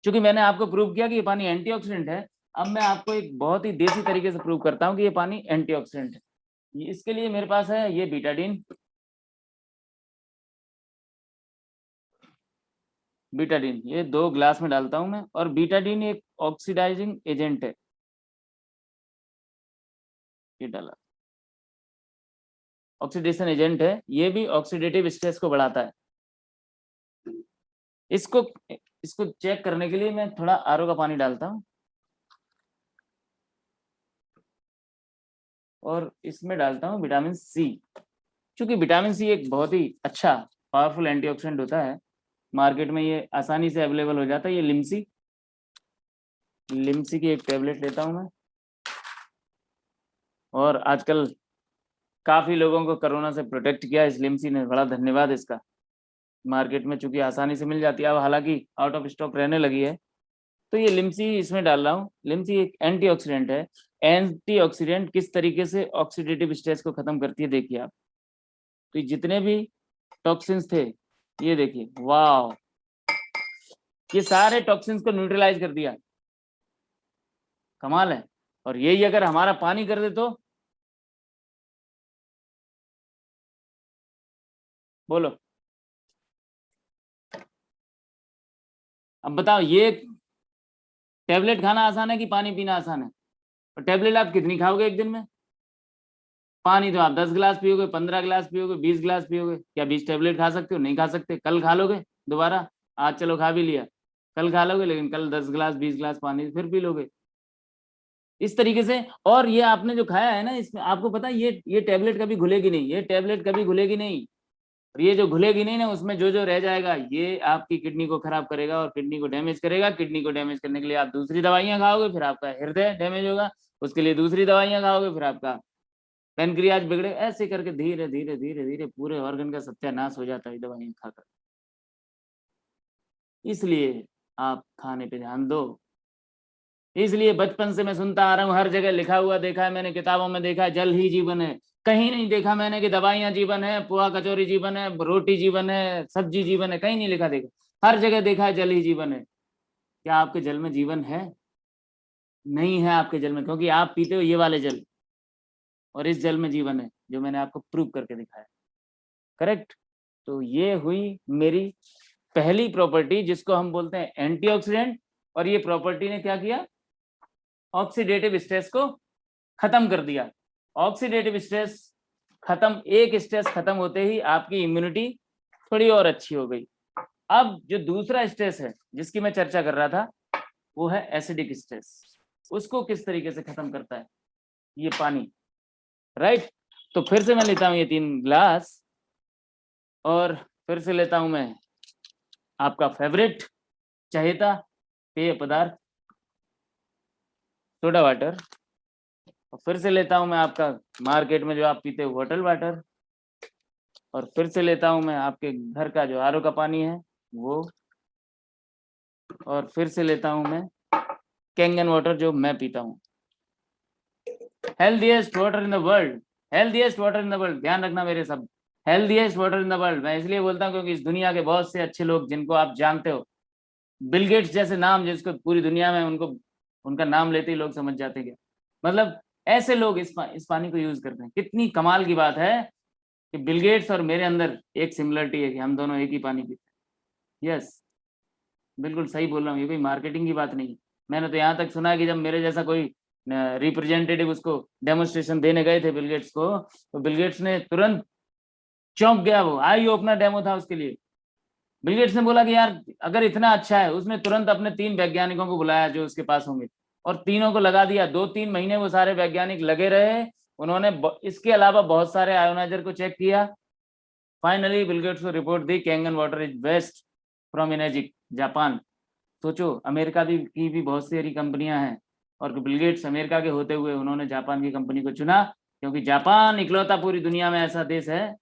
Speaker 1: क्योंकि मैंने आपको प्रूव किया कि ये पानी एंटीऑक्सीडेंट है, अब मैं आपको एक बहुत ही देसी तरीके से प्रूव करता हूँ कि ये पानी एंटीऑक्सीडेंट है। इसके लिए मेरे पास है ये बीटाडीन। बीटाडीन ये 2 ग्लास में डालता हूं मैं, और बीटाडीन एक ऑक्सीडाइजिंग एजेंट है। ये डाला, ऑक्सीडेशन एजेंट है, ये भी ऑक्सीडेटिव स्ट्रेस को बढ़ाता है। इसको चेक करने के लिए मैं थोड़ा आरओ का पानी डालता हूं, और इसमें डालता हूं विटामिन सी। क्योंकि विटामिन सी एक बहुत ही अच्छा पावरफुल एंटीऑक्सीडेंट होता है, मार्केट में ये आसानी से अवेलेबल हो जाता है। ये लिम्सी की एक टेबलेट लेता हूं मैं, और आजकल काफी लोगों को कोरोना से प्रोटेक्ट किया इस लिम्सी ने, बड़ा धन्यवाद इसका। मार्केट में चूंकि आसानी से मिल जाती है, अब हालांकि आउट ऑफ स्टॉक रहने लगी है, तो ये लिम्सी इसमें डाल रहा हूँ। लिम्सी एक एंटीऑक्सीडेंट है। एंटीऑक्सीडेंट किस तरीके से ऑक्सीडेटिव स्ट्रेस को खत्म करती है, देखिए आप। तो जितने भी टॉक्सिन्स थे, ये देखिए, वाह, ये सारे टॉक्सिन्स को न्यूट्रलाइज कर दिया। कमाल है। और यही अगर हमारा पानी कर दे तो बोलो, अब बताओ, ये टैबलेट खाना आसान है कि पानी पीना आसान है? और टैबलेट आप कितनी खाओगे एक दिन में? पानी तो आप 10 गिलास पियोगे, 15 गिलास पियोगे, 20 गिलास पियोगे। क्या 20 टैबलेट खा सकते हो? नहीं खा सकते। कल खा लोगे दोबारा, आज चलो खा भी लिया, कल खा लोगे, लेकिन कल 10 गिलास 20 गिलास पानी फिर पी लोगे, इस तरीके से। और ये आपने जो खाया है ना, इसमें आपको पता है ये टैबलेट कभी घुलेगी नहीं, ये टैबलेट कभी घुलेगी नहीं। और ये जो घुलेगी नहीं ना, उसमें जो जो रह जाएगा, ये आपकी किडनी को खराब करेगा और किडनी को डैमेज करेगा। किडनी को डैमेज करने के लिए आप दूसरी दवाइयां खाओगे, फिर आपका हृदय डैमेज होगा, उसके लिए दूसरी दवाइयां खाओगे, फिर आपका पेनक्रियाज बिगड़े। ऐसे करके धीरे धीरे धीरे धीरे पूरे ऑर्गन का सत्यानाश हो जाता है दवाइयां खाकर। इसलिए आप खाने पे ध्यान दो। इसलिए बचपन से मैं सुनता आ रहा हूँ, हर जगह लिखा हुआ देखा है मैंने, किताबों में देखा है, जल ही जीवन है। कहीं नहीं देखा मैंने कि दवाइयां जीवन है, पोहा कचौरी जीवन है, रोटी जीवन है, सब्जी जीवन है, कहीं नहीं लिखा देखा। हर जगह देखा है जल ही जीवन है। क्या आपके जल में जीवन है? नहीं है आपके जल में, क्योंकि आप पीते हो ये वाले जल, और इस जल में जीवन है, जो मैंने आपको प्रूव करके दिखाया। करेक्ट। तो ये हुई मेरी पहली प्रॉपर्टी, जिसको हम बोलते हैं एंटीऑक्सीडेंट। और ये प्रॉपर्टी ने क्या किया? ऑक्सीडेटिव स्ट्रेस को खत्म कर दिया। ऑक्सीडेटिव स्ट्रेस खत्म, एक स्ट्रेस खत्म होते ही आपकी इम्यूनिटी थोड़ी और अच्छी हो गई। अब जो दूसरा स्ट्रेस है जिसकी मैं चर्चा कर रहा था, वो है एसिडिक स्ट्रेस। उसको किस तरीके से खत्म करता है? ये पानी। राइट। तो फिर से मैं लेता हूं ये 3 ग्लास, और फिर से लेता हूं मैं आपका फेवरेट चहेता पेय पदार्थ सोडा वाटर, और फिर से लेता हूं मैं आपका मार्केट में जो आप पीते हो बॉटल वाटर, और फिर से लेता हूं मैं आपके घर का जो आरओ का पानी है वो, और फिर से लेता हूं मैं कैंगन वाटर जो मैं पीता हूं। Healthiest water in the world, healthiest water in the world. ध्यान रखना मेरे सब, healthiest water in the world. मैं इसलिए बोलता हूं क्योंकि इस दुनिया के बहुत से अच्छे लोग जिनको आप जानते हो, बिल गेट्स जैसे नाम जिसको पूरी दुनिया में उनको उनका नाम लेते ही लोग समझ जाते हैं मतलब ऐसे लोग इस पानी को यूज करते हैं। कितनी कमाल की बात है कि बिल गेट्स और मेरे अंदर एक सिमिलरिटी है कि हम दोनों एक ही पानी पीते हैं। यस, बिल्कुल सही बोल रहा हूँ, ये कोई मार्केटिंग की बात नहीं। मैंने तो यहाँ तक सुना है कि जब मेरे जैसा कोई रिप्रेजेंटेटिव उसको डेमोन्स्ट्रेशन देने गए थे बिल गेट्स को, तो बिल गेट्स ने तुरंत चौंक गया, वो आई ओपनर डेमो था उसके लिए। बिल गेट्स ने बोला कि यार अगर इतना अच्छा है, उसने तुरंत अपने 3 वैज्ञानिकों को बुलाया जो उसके पास होंगे, और तीनों को लगा दिया। 2-3 महीने वो सारे वैज्ञानिक लगे रहे, उन्होंने इसके अलावा बहुत सारे आयोनाइजर को चेक किया। फाइनली बिल गेट्स को report the, Kangen water is best from इनेजिक Japan. सोचो, अमेरिका की भी बहुत सारी कंपनियां हैं, और बिल गेट्स अमेरिका के होते हुए उन्होंने जापान की कंपनी को चुना, क्योंकि जापान इकलौता पूरी दुनिया में ऐसा देश है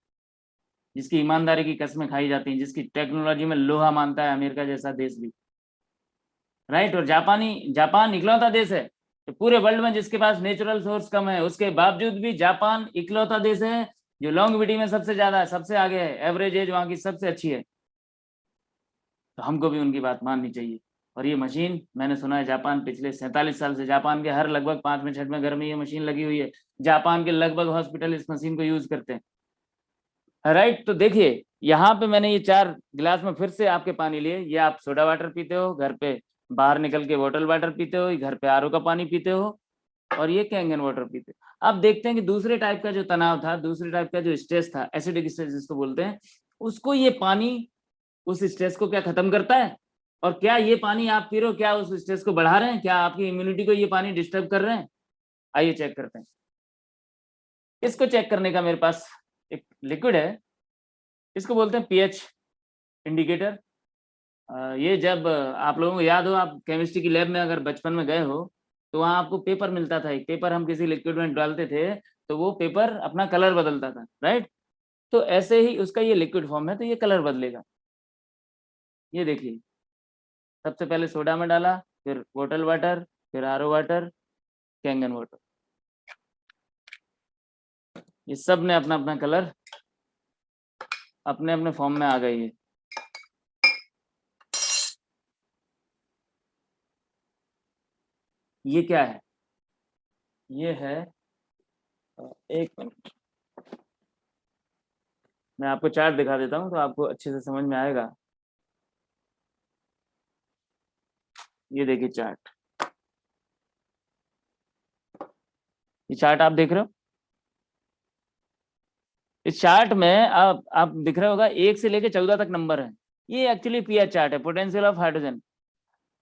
Speaker 1: जिसकी ईमानदारी की कस्में खाई जाती हैं, जिसकी टेक्नोलॉजी में लोहा मानता है अमेरिका जैसा देश भी, राइट। और जापान इकलौता देश है तो पूरे वर्ल्ड में जिसके पास नेचुरल सोर्स कम है, उसके बावजूद भी जापान इकलौता देश है जो लॉन्गेविटी में सबसे ज्यादा है, सबसे आगे है, एवरेज एज वहां की सबसे अच्छी है। तो हमको भी उनकी बात माननी चाहिए। और ये मशीन, मैंने सुना है जापान पिछले 47 साल से, जापान के हर लगभग 5वें 6वें घर में ये मशीन लगी हुई है। जापान के लगभग हॉस्पिटल इस मशीन को यूज करते हैं, राइट। तो देखिए यहाँ पे मैंने ये 4 गिलास में फिर से आपके पानी लिए। ये आप सोडा वाटर पीते हो घर पे, बाहर निकल के बॉटल वाटर पीते हो, घर पे आरओ का पानी पीते हो, और ये कैंगन वाटर पीते हो। अब देखते हैं कि दूसरे टाइप का जो तनाव था, दूसरे टाइप का जो स्ट्रेस था, एसिडिक स्ट्रेस जिसको बोलते हैं, उसको ये पानी उस स्ट्रेस को क्या खत्म करता है? और क्या ये पानी आप पी रहे हो, क्या उस स्ट्रेस को बढ़ा रहे हैं? क्या आपकी इम्यूनिटी को ये पानी डिस्टर्ब कर रहे हैं? आइए चेक करते हैं। इसको चेक करने का मेरे पास एक लिक्विड है, इसको बोलते हैं पीएच इंडिकेटर। ये जब आप लोगों को याद हो, आप केमिस्ट्री की लैब में अगर बचपन में गए हो तो वहाँ आपको पेपर मिलता था, एक पेपर हम किसी लिक्विड में डालते थे तो वो पेपर अपना कलर बदलता था, राइट। तो ऐसे ही उसका ये लिक्विड फॉर्म है, तो ये कलर बदलेगा। ये देखिए, सबसे पहले सोडा में डाला, फिर बोतल वाटर, फिर आरओ वाटर, कैंगन वाटर, ये सब ने अपना अपना कलर अपने अपने फॉर्म में आ गई है। ये क्या है? ये है, एक मिनट मैं आपको चार्ट दिखा देता हूँ तो आपको अच्छे से समझ में आएगा। ये देखिए चार्ट, ये चार्ट आप देख रहे हो। इस चार्ट में आप दिख रहा होगा 1 से लेके 14 तक नंबर है। ये एक्चुअली पीएच चार्ट है, potential of hydrogen.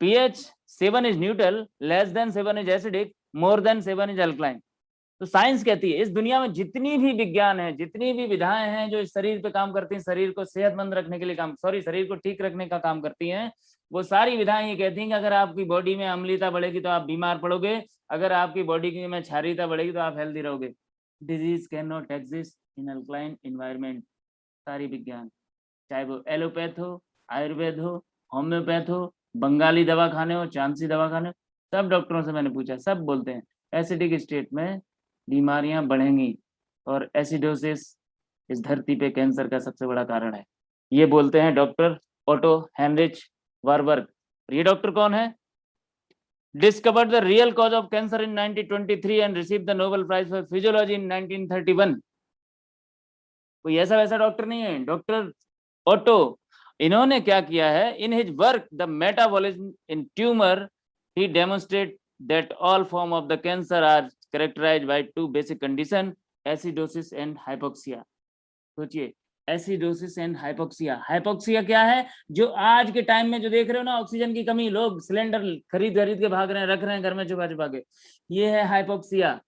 Speaker 1: PH 7 is neutral, less than 7 is acidic, more than 7 is alkaline. तो साइंस कहती है इस दुनिया में जितनी भी विज्ञान है, जितनी भी विधाएं हैं जो इस शरीर पे काम करती हैं, शरीर को सेहतमंद रखने के लिए शरीर को ठीक रखने का काम करती हैं, वो सारी विधाएं ये कहती हैं कि अगर आपकी बॉडी में अम्लीयता बढ़ेगी तो आप बीमार पड़ोगे, अगर आपकी बॉडी में क्षारीयता बढ़ेगी तो आप हेल्दी रहोगे। Disease can not exist in alkaline environment. सारी विज्ञान, चाहे वो एलोपैथ हो, आयुर्वेद हो, होम्योपैथ हो, बंगाली दवा खाने हो, चांसी दवा खाने हो, सब डॉक्टरों से मैंने पूछा, सब बोलते हैं एसिडिक स्टेट में बीमारियां बढ़ेंगी, और एसिडोसिस इस धरती पे कैंसर का सबसे बड़ा कारण है। ये बोलते हैं डॉक्टर ओटो हेनरिच वारबर्ग। ये डॉक्टर कौन है? Discovered the real cause of cancer in 1923 and received the Nobel Prize for physiology in 1931। कोई ऐसा वैसा डॉक्टर नहीं है, डॉक्टर ओटो। इन्होंने क्या किया है, in his work the metabolism in tumour he demonstrate that all form of the cancer are characterised by 2 basic condition, acidosis and hypoxia. सोचिए, एसिडोसिस एंड हाइपोक्सिया। हाइपोक्सिया क्या है? जो आज के टाइम में जो देख रहे हो ना, ऑक्सीजन की कमी, लोग सिलेंडर खरीद के भाग रहे हैं, रख रहे हैं घर में छुपा छुपा के, ये है हाइपोक्सिया।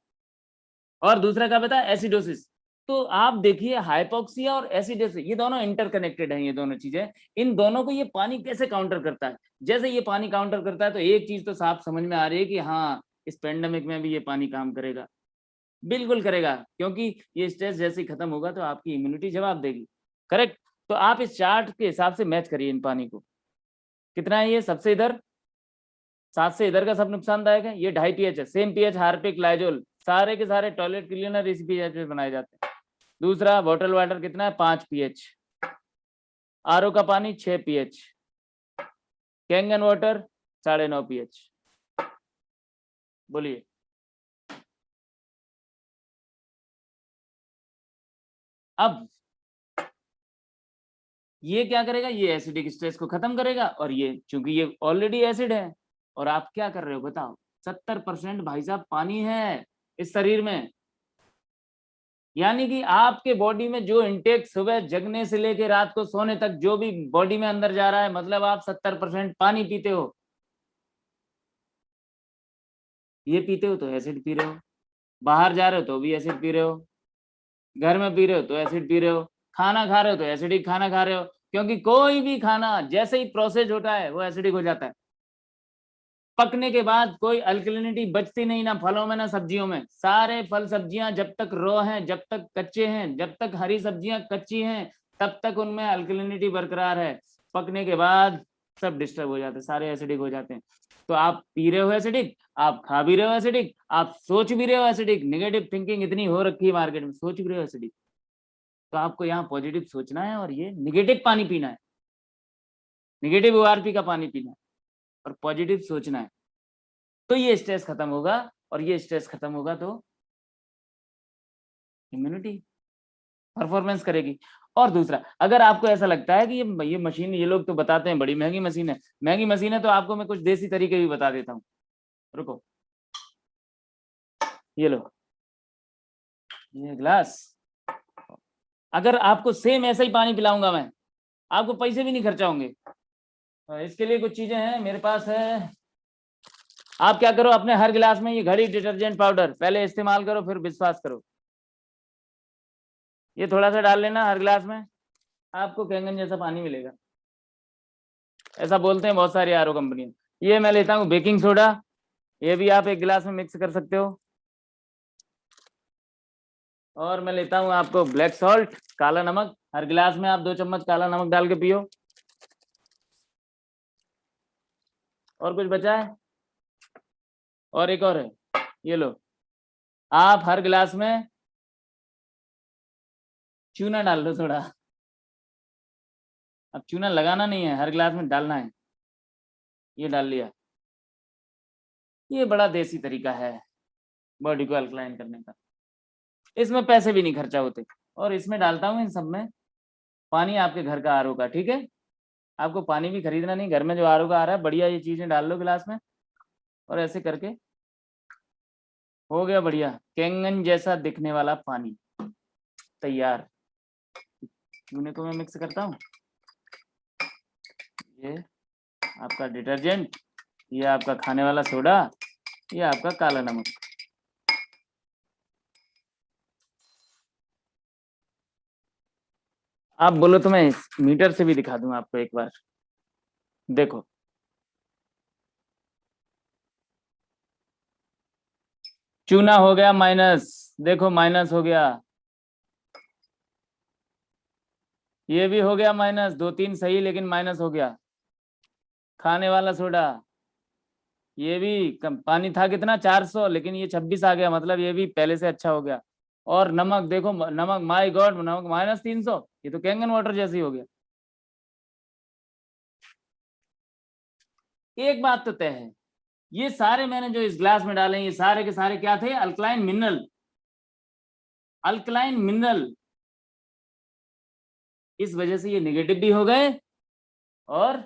Speaker 1: और दूसरा क्या बता? एसिडोसिस। तो आप देखिए, हाइपोक्सिया और एसिडोसिस ये दोनों इंटरकनेक्टेड हैं, ये दोनों चीजें। इन दोनों को ये पानी कैसे काउंटर करता है? जैसे ये पानी काउंटर करता है तो एक चीज तो साफ समझ में आ रही है कि हाँ, इस पेंडेमिक में भी ये पानी काम करेगा, बिल्कुल करेगा, क्योंकि ये स्ट्रेस जैसे ही खत्म होगा तो आपकी इम्यूनिटी जवाब देगी, करेक्ट। तो आप इस चार्ट के हिसाब से मैच करिए इन पानी को। कितना है ये? सबसे इधर 7 से इधर का सब नुकसानदायक है। ये 2.5 pH है, सेम pH हार्पिक, लाइजोल, सारे के सारे टॉयलेट क्लीनर इसी pH पे बनाए जाते हैं। दूसरा बॉटल वाटर कितना है? 5 pH। आरओ का पानी 6 pH। Kangen water 9.5 pH। बोलिए, अब ये क्या करेगा, ये एसिडिक स्ट्रेस को खत्म करेगा, और ये चूंकि ये ऑलरेडी एसिड है, और आप क्या कर रहे हो बताओ, 70% भाई साहब पानी है इस शरीर में। यानी कि आपके बॉडी में जो इंटेक सुबह जगने से लेकर रात को सोने तक जो भी बॉडी में अंदर जा रहा है, मतलब आप 70% पानी पीते हो। ये पीते हो तो एसिड पी रहे हो, बाहर जा रहे हो तो भी एसिड पी रहे हो, घर में पी रहे हो तो एसिड पी रहे हो, खाना खा रहे हो तो एसिडिक खाना खा रहे हो, क्योंकि कोई भी खाना जैसे ही प्रोसेस होता है वो एसिडिक हो जाता है। पकने के बाद कोई अल्कलिनिटी बचती नहीं, ना फलों में ना सब्जियों में। सारे फल सब्जियां जब तक रॉ हैं, जब तक कच्चे हैं, जब तक हरी सब्जियां कच्ची हैं, तब तक उनमें अल्कलिनिटी बरकरार है। पकने के बाद सब डिस्टर्ब हो जाते हैं, सारे एसिडिक हो जाते हैं। तो आप पी रहे हो एसिडिक, आप खा भी रहे हो एसिडिक, आप सोच भी रहे हो एसिडिक। नेगेटिव थिंकिंग इतनी हो रखी है मार्केट में, सोच भी रहे हो एसिडिक। तो आपको यहाँ पॉजिटिव सोचना है और ये नेगेटिव पानी पीना है, नेगेटिव ओआरपी का पानी पीना है और पॉजिटिव सोचना है। तो ये स्ट्रेस खत्म होगा, और ये स्ट्रेस खत्म होगा तो इम्यूनिटी परफॉर्मेंस करेगी। और दूसरा, अगर आपको ऐसा लगता है कि ये मशीन, ये लोग तो बताते हैं बड़ी महंगी मशीन है, महंगी मशीन है, तो आपको मैं कुछ देसी तरीके भी बता देता हूँ। रुको, ये लो, ये ग्लास, अगर आपको सेम ऐसा ही पानी पिलाऊंगा मैं, आपको पैसे भी नहीं खर्चा होंगे। इसके लिए कुछ चीजें हैं मेरे पास है। आप क्या करो, अपने हर गिलास में ये घड़ी डिटर्जेंट पाउडर पहले इस्तेमाल करो, फिर विश्वास करो। ये थोड़ा सा डाल लेना हर गिलास में, आपको कैंगन जैसा पानी मिलेगा। ऐसा बोलते हैं बहुत सारी आरओ कंपनियां। ये मैं लेता हूँ बेकिंग सोडा, ये भी आप एक गिलास में मिक्स कर सकते हो। और मैं लेता हूँ आपको ब्लैक सॉल्ट, काला नमक, हर गिलास में आप 2 चम्मच काला नमक डाल के पियो। और कुछ बचा है? और एक और है, ये लो, आप हर गिलास में चूना डाल दो थोड़ा। अब चूना लगाना नहीं है, हर गिलास में डालना है। ये डाल लिया। ये बड़ा देसी तरीका है बॉडी को अल्कलाइन करने का, इसमें पैसे भी नहीं खर्चा होते। और इसमें डालता हूँ इन सब में पानी आपके घर का आरओ का, ठीक है? आपको पानी भी खरीदना नहीं, घर में जो आरओ का आ रहा है बढ़िया, ये चीजें डाल लो गिलास में, और ऐसे करके हो गया बढ़िया कैंगन जैसा दिखने वाला पानी तैयार। चूने को मैं मिक्स करता हूँ, ये आपका डिटर्जेंट, ये आपका खाने वाला सोडा, ये आपका काला नमक। आप बोलो तो मैं मीटर से भी दिखा दूं आपको एक बार, देखो। चूना हो गया माइनस, देखो माइनस हो गया। ये भी हो गया माइनस, 2-3 सही लेकिन माइनस हो गया। खाने वाला सोडा, ये भी कम, पानी था कितना 400, लेकिन ये 26 आ गया, मतलब ये भी पहले से अच्छा हो गया। और नमक देखो, नमक माय गॉड, नमक -300, ये तो कैंगन वाटर जैसी हो गया। एक बात तो तय है, ये सारे मैंने जो इस ग्लास में डाले, ये सारे के सारे क्या थे? Alkaline mineral, alkaline mineral. इस वजह से ये नेगेटिव भी हो गए। और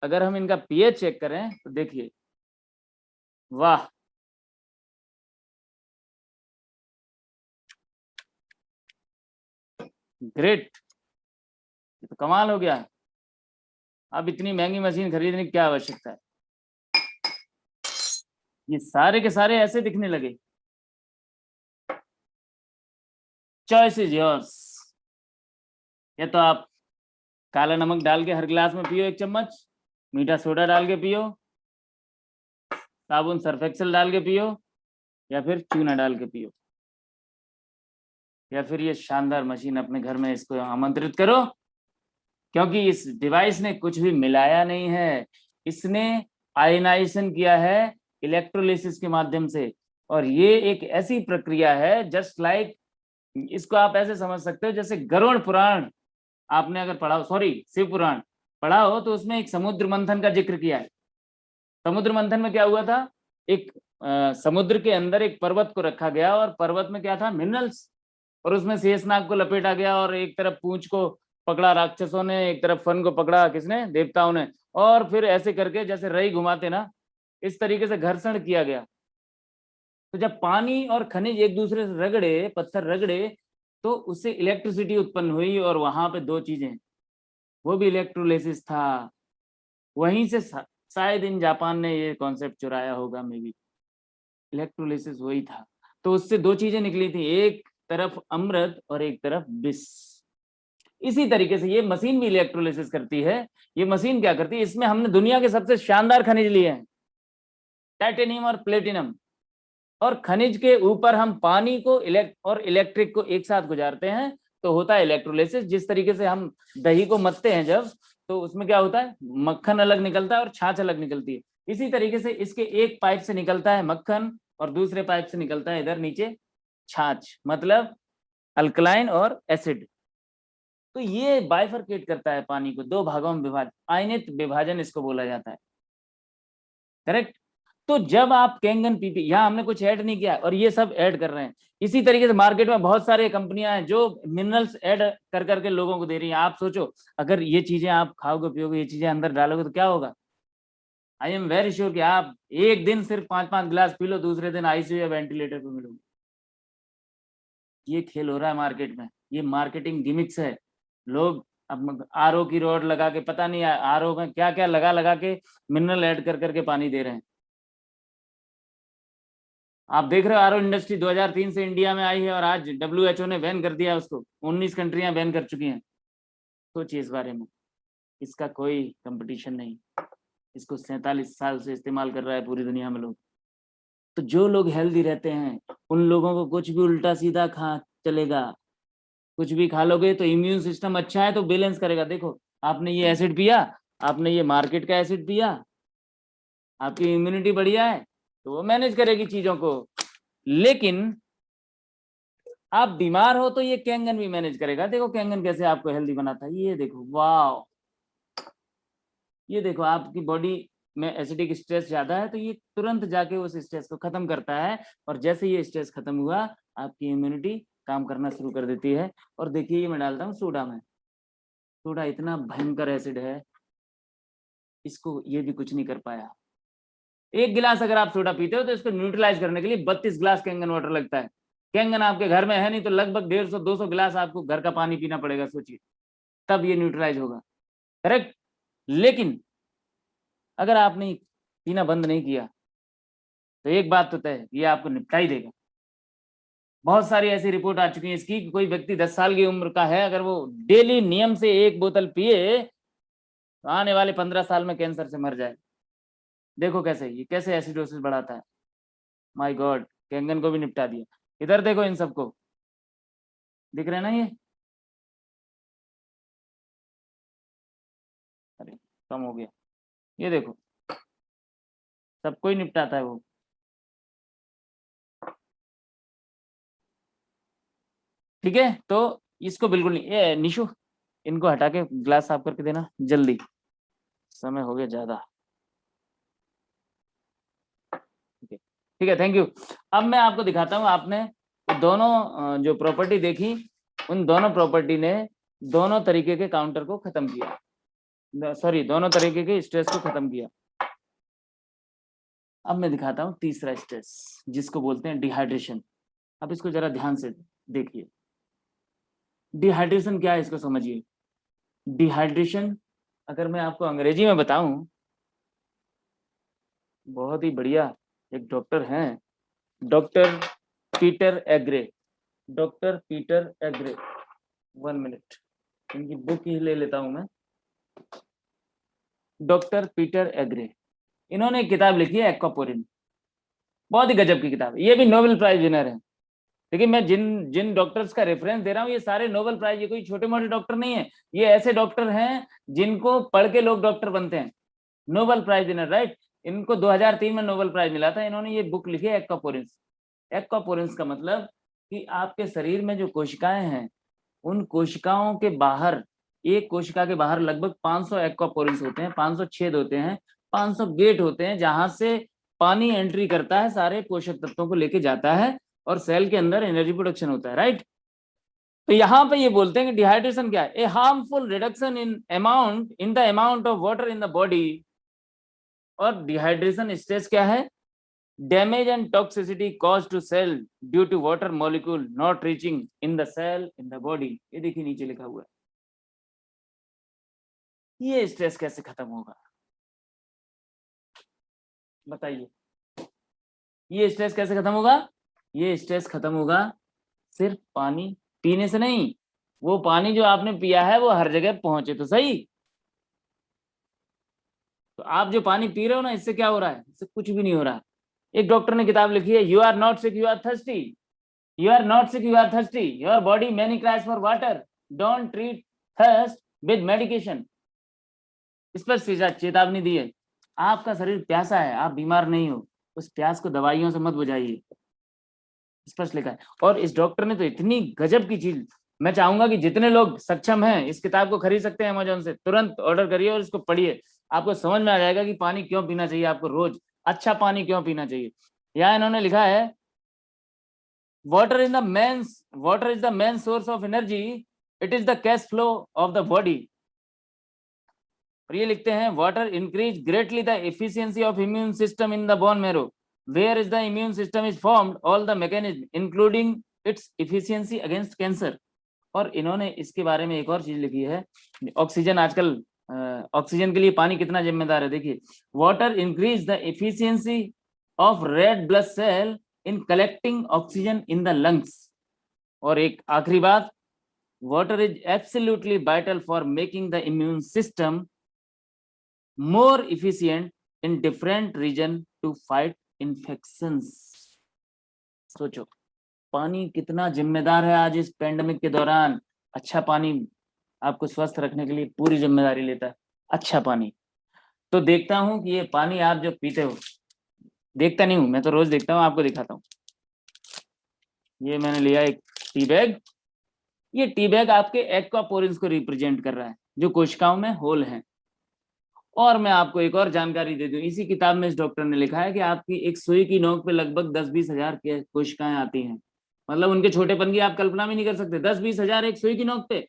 Speaker 1: अगर हम इनका पीएच चेक करें तो देखिए, वाह, ग्रेट, ये तो कमाल हो गया। अब इतनी महंगी मशीन खरीदने की क्या आवश्यकता है? ये सारे के सारे ऐसे दिखने लगे। Choice is yours. या तो आप काला नमक डाल के हर गिलास में पियो 1 चम्मच, मीठा सोडा डाल के पियो, साबुन सर्फ एक्सेल डाल के पियो, या फिर चूना डाल के पियो, या फिर ये शानदार मशीन अपने घर में इसको आमंत्रित करो। क्योंकि इस डिवाइस ने कुछ भी मिलाया नहीं है, इसने आयनाइजेशन किया है इलेक्ट्रोलिसिस के माध्यम से। और ये एक ऐसी प्रक्रिया है जस्ट लाइक, इसको आप ऐसे समझ सकते हो जैसे गरुड़ पुराण आपने अगर पढ़ा हो, सॉरी शिव पुराण पढ़ा हो, तो उसमें एक समुद्र मंथन का जिक्र किया है। समुद्र मंथन में क्या हुआ था? एक समुद्र के अंदर एक पर्वत को रखा गया, और पर्वत में क्या था? मिनरल्स। और उसमें शेषनाग को लपेटा गया और एक तरफ पूंछ को पकड़ा राक्षसों ने, एक तरफ फन को पकड़ा किसने, देवताओं ने, और फिर ऐसे करके जैसे रई घुमाते ना, इस तरीके से घर्षण किया गया। तो जब पानी और खनिज एक दूसरे से रगड़े, पत्थर रगड़े, तो उससे इलेक्ट्रिसिटी उत्पन्न हुई, और वहां पे दो चीजें, वो भी इलेक्ट्रोलिसिस था। वहीं से शायद इन जापान ने ये कॉन्सेप्ट चुराया होगा, मे बी इलेक्ट्रोलिसिस वही था। तो उससे दो चीजें निकली थी, एक तरफ अमृत और एक तरफ विष। इसी तरीके से ये मशीन भी इलेक्ट्रोलिसिस करती है। ये मशीन क्या करती है, इसमें हमने दुनिया के सबसे शानदार खनिज लिए हैं, टाइटेनियम और प्लेटिनम, और खनिज के ऊपर हम पानी को और इलेक्ट्रिक को एक साथ गुजारते हैं, तो होता है इलेक्ट्रोलिसिस। जिस तरीके से हम दही को मथते हैं जब, तो उसमें क्या होता है, मक्खन अलग निकलता है और छाछ अलग निकलती है। इसी तरीके से इसके एक पाइप से निकलता है मक्खन और दूसरे पाइप से निकलता है इधर नीचे छाछ, मतलब अल्कलाइन और एसिड। तो ये बाइफरकेट करता है पानी को, दो भागों में विभाजन, आयनित विभाजन इसको बोला जाता है, करेक्ट। तो जब आप कैंगन पीपी, यहाँ हमने कुछ ऐड नहीं किया और ये सब ऐड कर रहे हैं। इसी तरीके से मार्केट में बहुत सारे कंपनियां हैं जो मिनरल्स ऐड कर करके लोगों को दे रही हैं। आप सोचो, अगर ये चीजें आप खाओगे पियोगे, ये चीजें अंदर डालोगे, तो क्या होगा। आई एम वेरी श्योर कि आप एक दिन सिर्फ 5-5 गिलास पी लो, दूसरे दिन आईसीयू या वेंटिलेटर पे मिलोगे। ये खेल हो रहा है मार्केट में, ये मार्केटिंग गिमिक्स है। लोग अब आरओ की रोड लगा के, पता नहीं आरओ में क्या क्या लगा के मिनरल ऐड कर करके पानी दे रहे हैं। आप देख रहे हो आरओ इंडस्ट्री 2003 से इंडिया में आई है और आज WHO ने बैन कर दिया उसको, 19 कंट्रियां बैन कर चुकी हैं। सोचिए इस बारे में, इसका कोई कंपटीशन नहीं। इसको 47 साल से इस्तेमाल कर रहा है पूरी दुनिया में लोग। तो जो लोग हेल्दी रहते हैं उन लोगों को कुछ भी उल्टा सीधा खा चलेगा, कुछ भी खा लोगे तो इम्यून सिस्टम अच्छा है तो बैलेंस करेगा। देखो, आपने ये एसिड पिया, आपने ये मार्केट का एसिड पिया, आपकी इम्यूनिटी बढ़िया है तो वो मैनेज करेगी चीजों को। लेकिन आप बीमार हो तो ये कैंगन भी मैनेज करेगा। देखो कैंगन कैसे आपको हेल्दी बनाता है, ये देखो, वाह, ये देखो आपकी बॉडी में एसिडिक स्ट्रेस ज्यादा है तो ये तुरंत जाके उस स्ट्रेस को खत्म करता है, और जैसे ये स्ट्रेस खत्म हुआ आपकी इम्यूनिटी काम करना शुरू कर देती है। और देखिए ये मैं डालता हूँ सोडा में, सोडा इतना भयंकर एसिड है, इसको ये भी कुछ नहीं कर पाया। एक गिलास अगर आप सोडा पीते हो तो इसको न्यूट्रलाइज करने के लिए 32 गिलास कैंगन वाटर लगता है। कैंगन आपके घर में है नहीं तो लगभग 150-200 गिलास आपको घर का पानी पीना पड़ेगा, सोचिए, तब ये न्यूट्रलाइज होगा, करेक्ट। लेकिन अगर आपने पीना बंद नहीं किया तो एक बात तो तय है, ये आपको निपटा ही देगा। बहुत सारी ऐसी रिपोर्ट आ चुकी है इसकी कि कोई व्यक्ति 10 साल की उम्र का है, अगर वो डेली नियम से 1 बोतल पिए तो आने वाले 15 साल में कैंसर से मर जाए। देखो कैसे ये कैसे एसिडोसिस बढ़ाता है। माय गॉड, कैंगन को भी निपटा दिया। इधर देखो, इन सबको दिख रहे हैं ना, ये अरे कम हो गया, ये देखो सबको ही निपटाता है वो। ठीक है, तो इसको बिल्कुल नहीं, ये निशु इनको हटा के ग्लास साफ करके देना जल्दी, समय हो गया ज्यादा। ठीक है, थैंक यू। अब मैं आपको दिखाता हूँ, आपने दोनों जो प्रॉपर्टी देखी, उन दोनों प्रॉपर्टी ने दोनों तरीके के काउंटर को खत्म किया, सॉरी दोनों तरीके के स्ट्रेस को खत्म किया। अब मैं दिखाता हूँ तीसरा स्ट्रेस जिसको बोलते हैं डिहाइड्रेशन। अब इसको जरा ध्यान से देखिए, डिहाइड्रेशन क्या है इसको समझिए। डिहाइड्रेशन अगर मैं आपको अंग्रेजी में बताऊं, बहुत ही बढ़िया एक डॉक्टर हैं, doctor Peter Agre, doctor Peter Agre, 1 minute इनकी बुक ही ले लेता हूं मैं। डॉक्टर पीटर एग्रे, इन्होंने एक किताब लिखी है एक्वापोरिन, बहुत ही गजब की किताब है, ये भी नोबेल प्राइज विनर है। देखिए मैं जिन डॉक्टर्स का रेफरेंस दे रहा हूँ ये सारे नोबेल प्राइज, ये कोई छोटे मोटे डॉक्टर नहीं है, ये ऐसे डॉक्टर हैं जिनको पढ़ के लोग डॉक्टर बनते हैं। Nobel prize winner, right. इनको 2003 में नोबेल प्राइज मिला था। इन्होंने ये बुक लिखी है एक्वापोरिन्स। एक्वापोरिन्स का मतलब कि आपके शरीर में जो कोशिकाएं हैं उन कोशिकाओं के बाहर, एक कोशिका के बाहर लगभग 500 एक्वापोरिन्स होते हैं, 500 छेद होते हैं, 500 गेट होते हैं जहां से पानी एंट्री करता है, सारे पोषक तत्वों को लेके जाता है और सेल के अंदर एनर्जी प्रोडक्शन होता है, राइट। तो यहाँ पे ये बोलते हैं कि डिहाइड्रेशन क्या है, a harmful reduction in the amount of water in the body. और डिहाइड्रेशन स्ट्रेस क्या है, damage and toxicity cause to cell due to water molecule not reaching in the cell in the body. ये देखिए नीचे लिखा हुआ है। ये स्ट्रेस कैसे खत्म होगा बताइए, ये स्ट्रेस कैसे खत्म होगा? ये स्ट्रेस खत्म होगा सिर्फ पानी पीने से नहीं। वो पानी जो आपने पिया है वो हर जगह पहुंचे तो सही। तो आप जो पानी पी रहे हो ना, इससे क्या हो रहा है? इससे कुछ भी नहीं हो रहा। एक डॉक्टर ने किताब लिखी है, you are not sick you are thirsty, you are not sick you are thirsty, your body many cries for water, don't treat thirst with medication. इस पर चेतावनी दी है, आपका शरीर प्यासा है, आप बीमार नहीं हो, उस प्यास को दवाइयों से मत बुझाइए, स्पष्ट लिखा है। और इस डॉक्टर ने तो इतनी गजब की चीज, मैं चाहूंगा कि जितने लोग सक्षम हैं इस किताब को खरीद सकते हैं अमेजोन से, तुरंत ऑर्डर करिए और इसको पढ़िए। आपको समझ में आ जाएगा कि पानी क्यों पीना चाहिए, आपको रोज अच्छा पानी क्यों पीना चाहिए। यहाँ इन्होंने लिखा है, water is the main source of energy, it is the cash flow of the body. और ये लिखते हैं, water increase greatly the efficiency of immune system in the bone marrow, where is the immune system is formed all the mechanism including its efficiency against cancer. और इन्होंने इसके बारे में एक और चीज लिखी है, ऑक्सीजन, आजकल ऑक्सीजन के लिए पानी कितना जिम्मेदार है। देखिए, water increase the efficiency of red blood cell in collecting oxygen in the lungs. और एक आखिरी बात, water is absolutely vital for making the immune system more efficient in different region to fight infections। सोचो पानी कितना जिम्मेदार है आज इस पेंडेमिक के दौरान। अच्छा पानी आपको स्वस्थ रखने के लिए पूरी जिम्मेदारी लेता है, अच्छा पानी। तो देखता हूं कि ये पानी आप जो पीते हो, देखता नहीं हूं मैं तो रोज देखता हूं, आपको दिखाता हूं। ये मैंने लिया एक टी बैग, ये टी बैग आपके एक्वापोरिन्स को रिप्रेजेंट कर रहा है जो कोशिकाओं में होल हैं। और मैं आपको एक और जानकारी दे दूं, इसी किताब में इस डॉक्टर ने लिखा है कि आपकी एक सुई की नोक पे लगभग 10-20 हजार कोशिकाएं आती हैं। मतलब उनके छोटेपन की आप कल्पना भी नहीं कर सकते, 10-20 हजार एक सुई की नोक पे।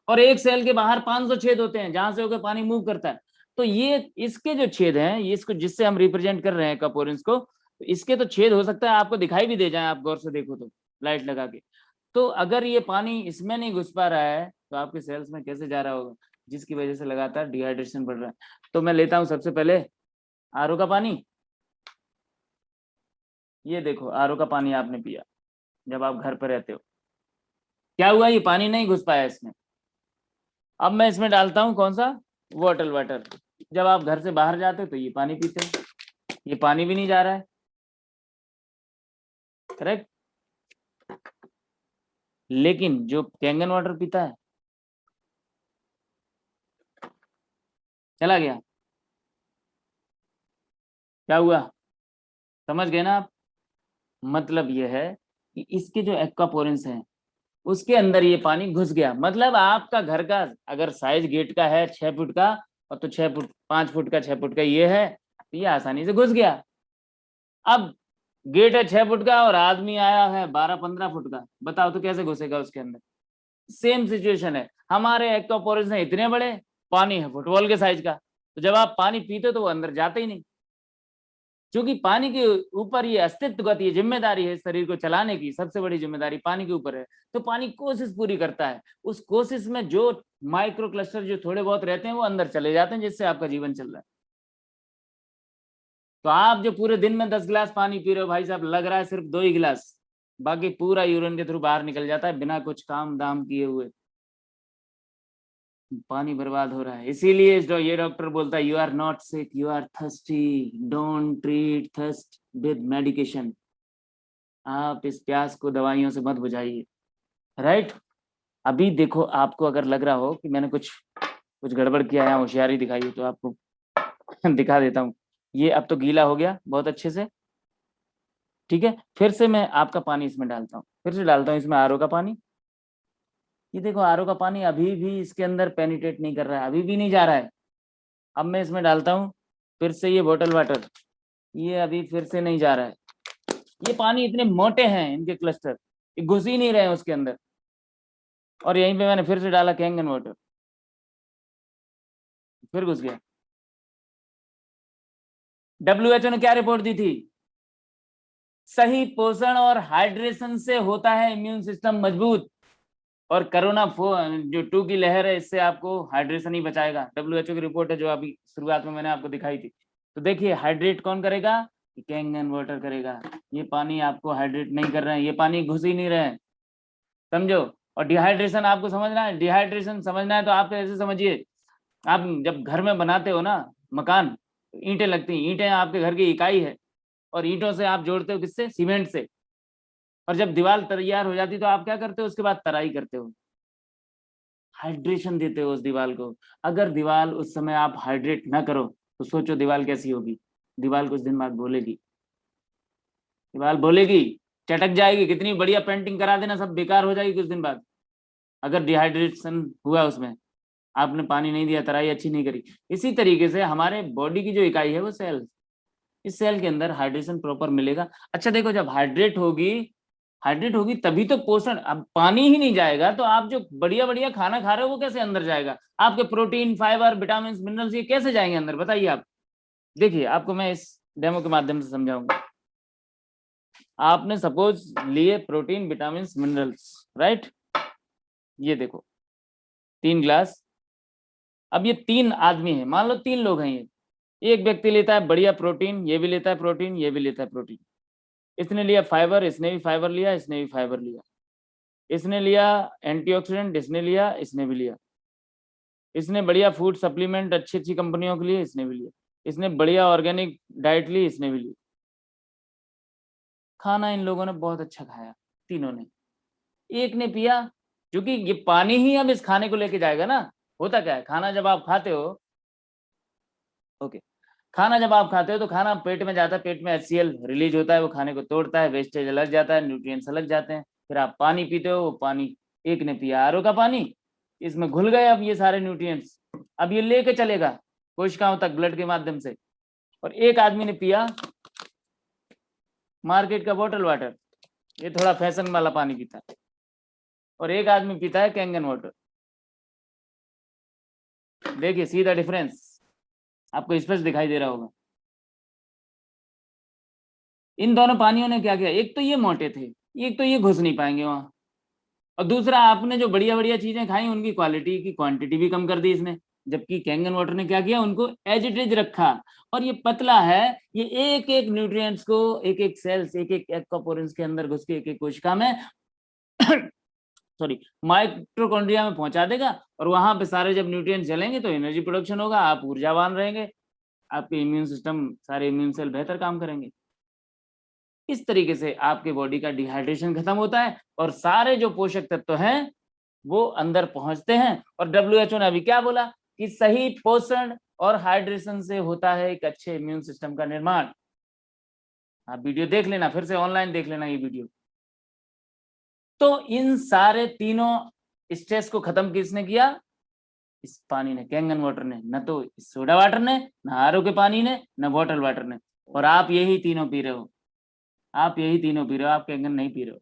Speaker 1: और एक सेल के बाहर 500 छेद होते हैं जहां से होकर पानी मूव करता है। तो ये इसके जो छेद हैं, ये इसको जिससे हम रिप्रेजेंट कर रहे हैं एक्वापोरिन्स को, तो इसके तो छेद हो सकता है आपको दिखाई भी दे जाए, आप गौर से देखो तो लाइट लगा के। तो अगर ये पानी इसमें नहीं घुस पा रहा है तो आपके सेल्स में कैसे जा रहा होगा, जिसकी वजह से लगातार डिहाइड्रेशन बढ़ रहा है। तो मैं लेता हूं सबसे पहले आरओ का पानी। ये देखो आरओ का पानी आपने पिया जब आप घर पर रहते हो, क्या हुआ, ये पानी नहीं घुस पाया इसमें। अब मैं इसमें डालता हूं कौन सा, वाटर। जब आप घर से बाहर जाते हो तो ये पानी पीते हो, ये पानी भी नहीं जा रहा है, करेक्ट। लेकिन जो कैंगन वाटर पीता है चला गया, क्या हुआ, समझ गए ना आप। मतलब ये है कि इसके जो एक्वापोरिन्स हैं उसके अंदर ये पानी घुस गया। मतलब आपका घर का अगर साइज गेट का है 6 फुट का, और तो 6 फुट 5 फुट का 6 फुट का ये है, तो ये आसानी से घुस गया। अब गेट है 6 फुट का और आदमी आया है 12-15 फुट का, बताओ तो कैसे घुसेगा उसके अंदर। सेम सिचुएशन है, हमारे एक्वापोरिन्स हैं इतने बड़े, पानी है फुटबॉल के साइज का, तो जब आप पानी पीते तो वो अंदर जाते ही नहीं। क्योंकि पानी के ऊपर ये अस्तित्वगत ये जिम्मेदारी है, शरीर को चलाने की सबसे बड़ी जिम्मेदारी पानी के ऊपर है। तो पानी कोशिश पूरी करता है, उस कोशिश में जो माइक्रो क्लस्टर जो थोड़े बहुत रहते हैं वो अंदर चले जाते हैं, जिससे आपका जीवन चल रहा है। तो आप जो पूरे दिन में 10 गिलास पानी पी रहे हो भाई साहब, लग रहा है सिर्फ 2 ही गिलास, बाकी पूरा यूरिन के थ्रू बाहर निकल जाता है बिना कुछ काम दाम किए हुए। पानी बर्बाद हो रहा है। इसीलिए जो ये डॉक्टर बोलता है, you are not sick you are thirsty, don't treat thirst with medication. आप इस प्यास को दवाइयों से मत बुझाइए, राइट। अभी देखो, आपको अगर लग रहा हो कि मैंने कुछ गड़बड़ किया है, होशियारी दिखाई है, तो आपको दिखा देता हूँ। ये अब तो गीला हो गया बहुत अच्छे से, ठीक है। फिर से मैं आपका पानी इसमें डालता हूँ, फिर से डालता हूँ इसमें आरओ का पानी। ये देखो आरओ का पानी अभी भी इसके अंदर पेनिट्रेट नहीं कर रहा है, अभी भी नहीं जा रहा है। अब मैं इसमें डालता हूँ फिर से ये बॉटल वाटर, ये अभी फिर से नहीं जा रहा है। ये पानी इतने मोटे हैं इनके क्लस्टर, ये घुस ही नहीं रहे हैं उसके अंदर। और यहीं पे मैंने फिर से डाला कैंगन वाटर, फिर घुस गया। WHO ने क्या रिपोर्ट दी थी? सही पोषण और हाइड्रेशन से होता है इम्यून सिस्टम मजबूत, और कोरोना जो 2 की लहर है इससे आपको हाइड्रेशन ही बचाएगा। WHO की रिपोर्ट है जो अभी शुरुआत में मैंने आपको दिखाई थी। तो देखिए हाइड्रेट कौन करेगा? कैंगन वाटर करेगा। ये पानी आपको हाइड्रेट नहीं कर रहे हैं, ये पानी घुस ही नहीं रहे हैं, समझो। और डिहाइड्रेशन आपको समझना है, डिहाइड्रेशन समझना है तो आप ऐसे समझिए, आप जब घर में बनाते हो ना मकान, ईंटें लगती हैं, ईंटें आपके घर की इकाई है, और ईंटों से आप जोड़ते हो किससे? सीमेंट से। और जब दीवार तैयार हो जाती तो आप क्या करते हो? उसके बाद तराई करते हो, हाइड्रेशन देते हो उस दीवार को। अगर दीवार उस समय आप हाइड्रेट ना करो तो सोचो दीवार कैसी होगी। दीवार कुछ दिन बाद बोलेगी, दीवार बोलेगी, चटक जाएगी, कितनी बढ़िया पेंटिंग करा देना सब बेकार हो जाएगी कुछ दिन बाद, अगर डिहाइड्रेशन हुआ, उसमें आपने पानी नहीं दिया, तराई अच्छी नहीं करी। इसी तरीके से हमारे बॉडी की जो इकाई है वो सेल, इस सेल के अंदर हाइड्रेशन प्रॉपर मिलेगा। अच्छा देखो, जब हाइड्रेट होगी तभी तो पोषण। अब पानी ही नहीं जाएगा तो आप जो बढ़िया बढ़िया खाना खा रहे हो वो कैसे अंदर जाएगा? आपके प्रोटीन, फाइबर, विटामिन, मिनरल्स ये कैसे जाएंगे अंदर, बताइए आप। देखिए आपको मैं इस डेमो के माध्यम से समझाऊंगा। आपने सपोज लिए प्रोटीन, विटामिन, मिनरल्स, राइट? ये देखो 3 ग्लास। अब ये 3 आदमी हैं, मान लो 3 लोग हैं। ये एक व्यक्ति लेता है बढ़िया प्रोटीन, ये भी लेता है प्रोटीन, ये भी लेता है प्रोटीन। इसने लिया फाइबर, इसने भी फाइबर लिया, इसने भी फाइबर लिया। इसने लिया एंटीऑक्सीडेंट, इसने लिया, इसने भी लिया। इसने बढ़िया फूड सप्लीमेंट अच्छी अच्छी कंपनियों के लिए, इसने भी लिया। इसने बढ़िया ऑर्गेनिक डाइट ली, इसने भी ली। खाना इन लोगों ने बहुत अच्छा खाया, तीनों ने। एक ने पिया, क्योंकि ये पानी ही अब इस खाने को लेके जाएगा ना। होता क्या है, खाना जब आप खाते हो, ओके, खाना जब आप खाते हो तो खाना पेट में जाता है, पेट में HCl रिलीज होता है, वो खाने को तोड़ता है, वेस्टेज अलग जाता है, न्यूट्रिएंट्स अलग जाते हैं। फिर आप पानी पीते हो, वो पानी, एक ने पिया RO का पानी, इसमें घुल गए अब ये सारे न्यूट्रिएंट्स, अब ये लेके चलेगा कोशिकाओं तक ब्लड के माध्यम से। और एक आदमी ने पिया मार्केट का बॉटल वाटर, ये थोड़ा फैशन वाला पानी पीता है। और एक आदमी पीता है कैंगन वाटर। देखिए सीधा डिफरेंस आपको स्पष्ट दिखाई दे रहा होगा। इन दोनों पानियों ने क्या किया? एक तो ये मोटे थे, एक तो ये घुस नहीं पाएंगे वहां, और दूसरा आपने जो बढ़िया बढ़िया चीजें खाई उनकी क्वालिटी की क्वांटिटी भी कम कर दी इसने। जबकि कैंगन वाटर ने क्या किया? उनको एज इट इज रखा। और ये पतला है, ये एक एक न्यूट्रिएंट्स को, एक एक सेल्स, एक एक एक्वापोरेंस के अंदर घुस के एक एक कोशिका में सॉरी माइटोकॉन्ड्रिया में पहुंचा देगा। और वहां पे सारे जब न्यूट्रिएंट्स चलेंगे तो एनर्जी प्रोडक्शन होगा, आप ऊर्जावान रहेंगे, आपके इम्यून सिस्टम, सारे इम्यून सेल बेहतर काम करेंगे। इस तरीके से आपके बॉडी का डिहाइड्रेशन खत्म होता है और सारे जो पोषक तत्व हैं वो अंदर पहुंचते हैं। और WHO ने अभी क्या बोला कि सही पोषण और हाइड्रेशन से होता है एक अच्छे इम्यून सिस्टम का निर्माण। आप वीडियो देख लेना, फिर से ऑनलाइन देख लेना ये वीडियो। तो इन सारे तीनों स्ट्रेस को खत्म किसने किया? इस पानी ने, कैंगन वाटर ने, न तो सोडा वाटर ने, न RO के पानी ने, न बॉटल वाटर ने। और आप यही तीनों पी रहे हो, आप यही तीनों पी रहे हो, आप कैंगन नहीं पी रहे हो।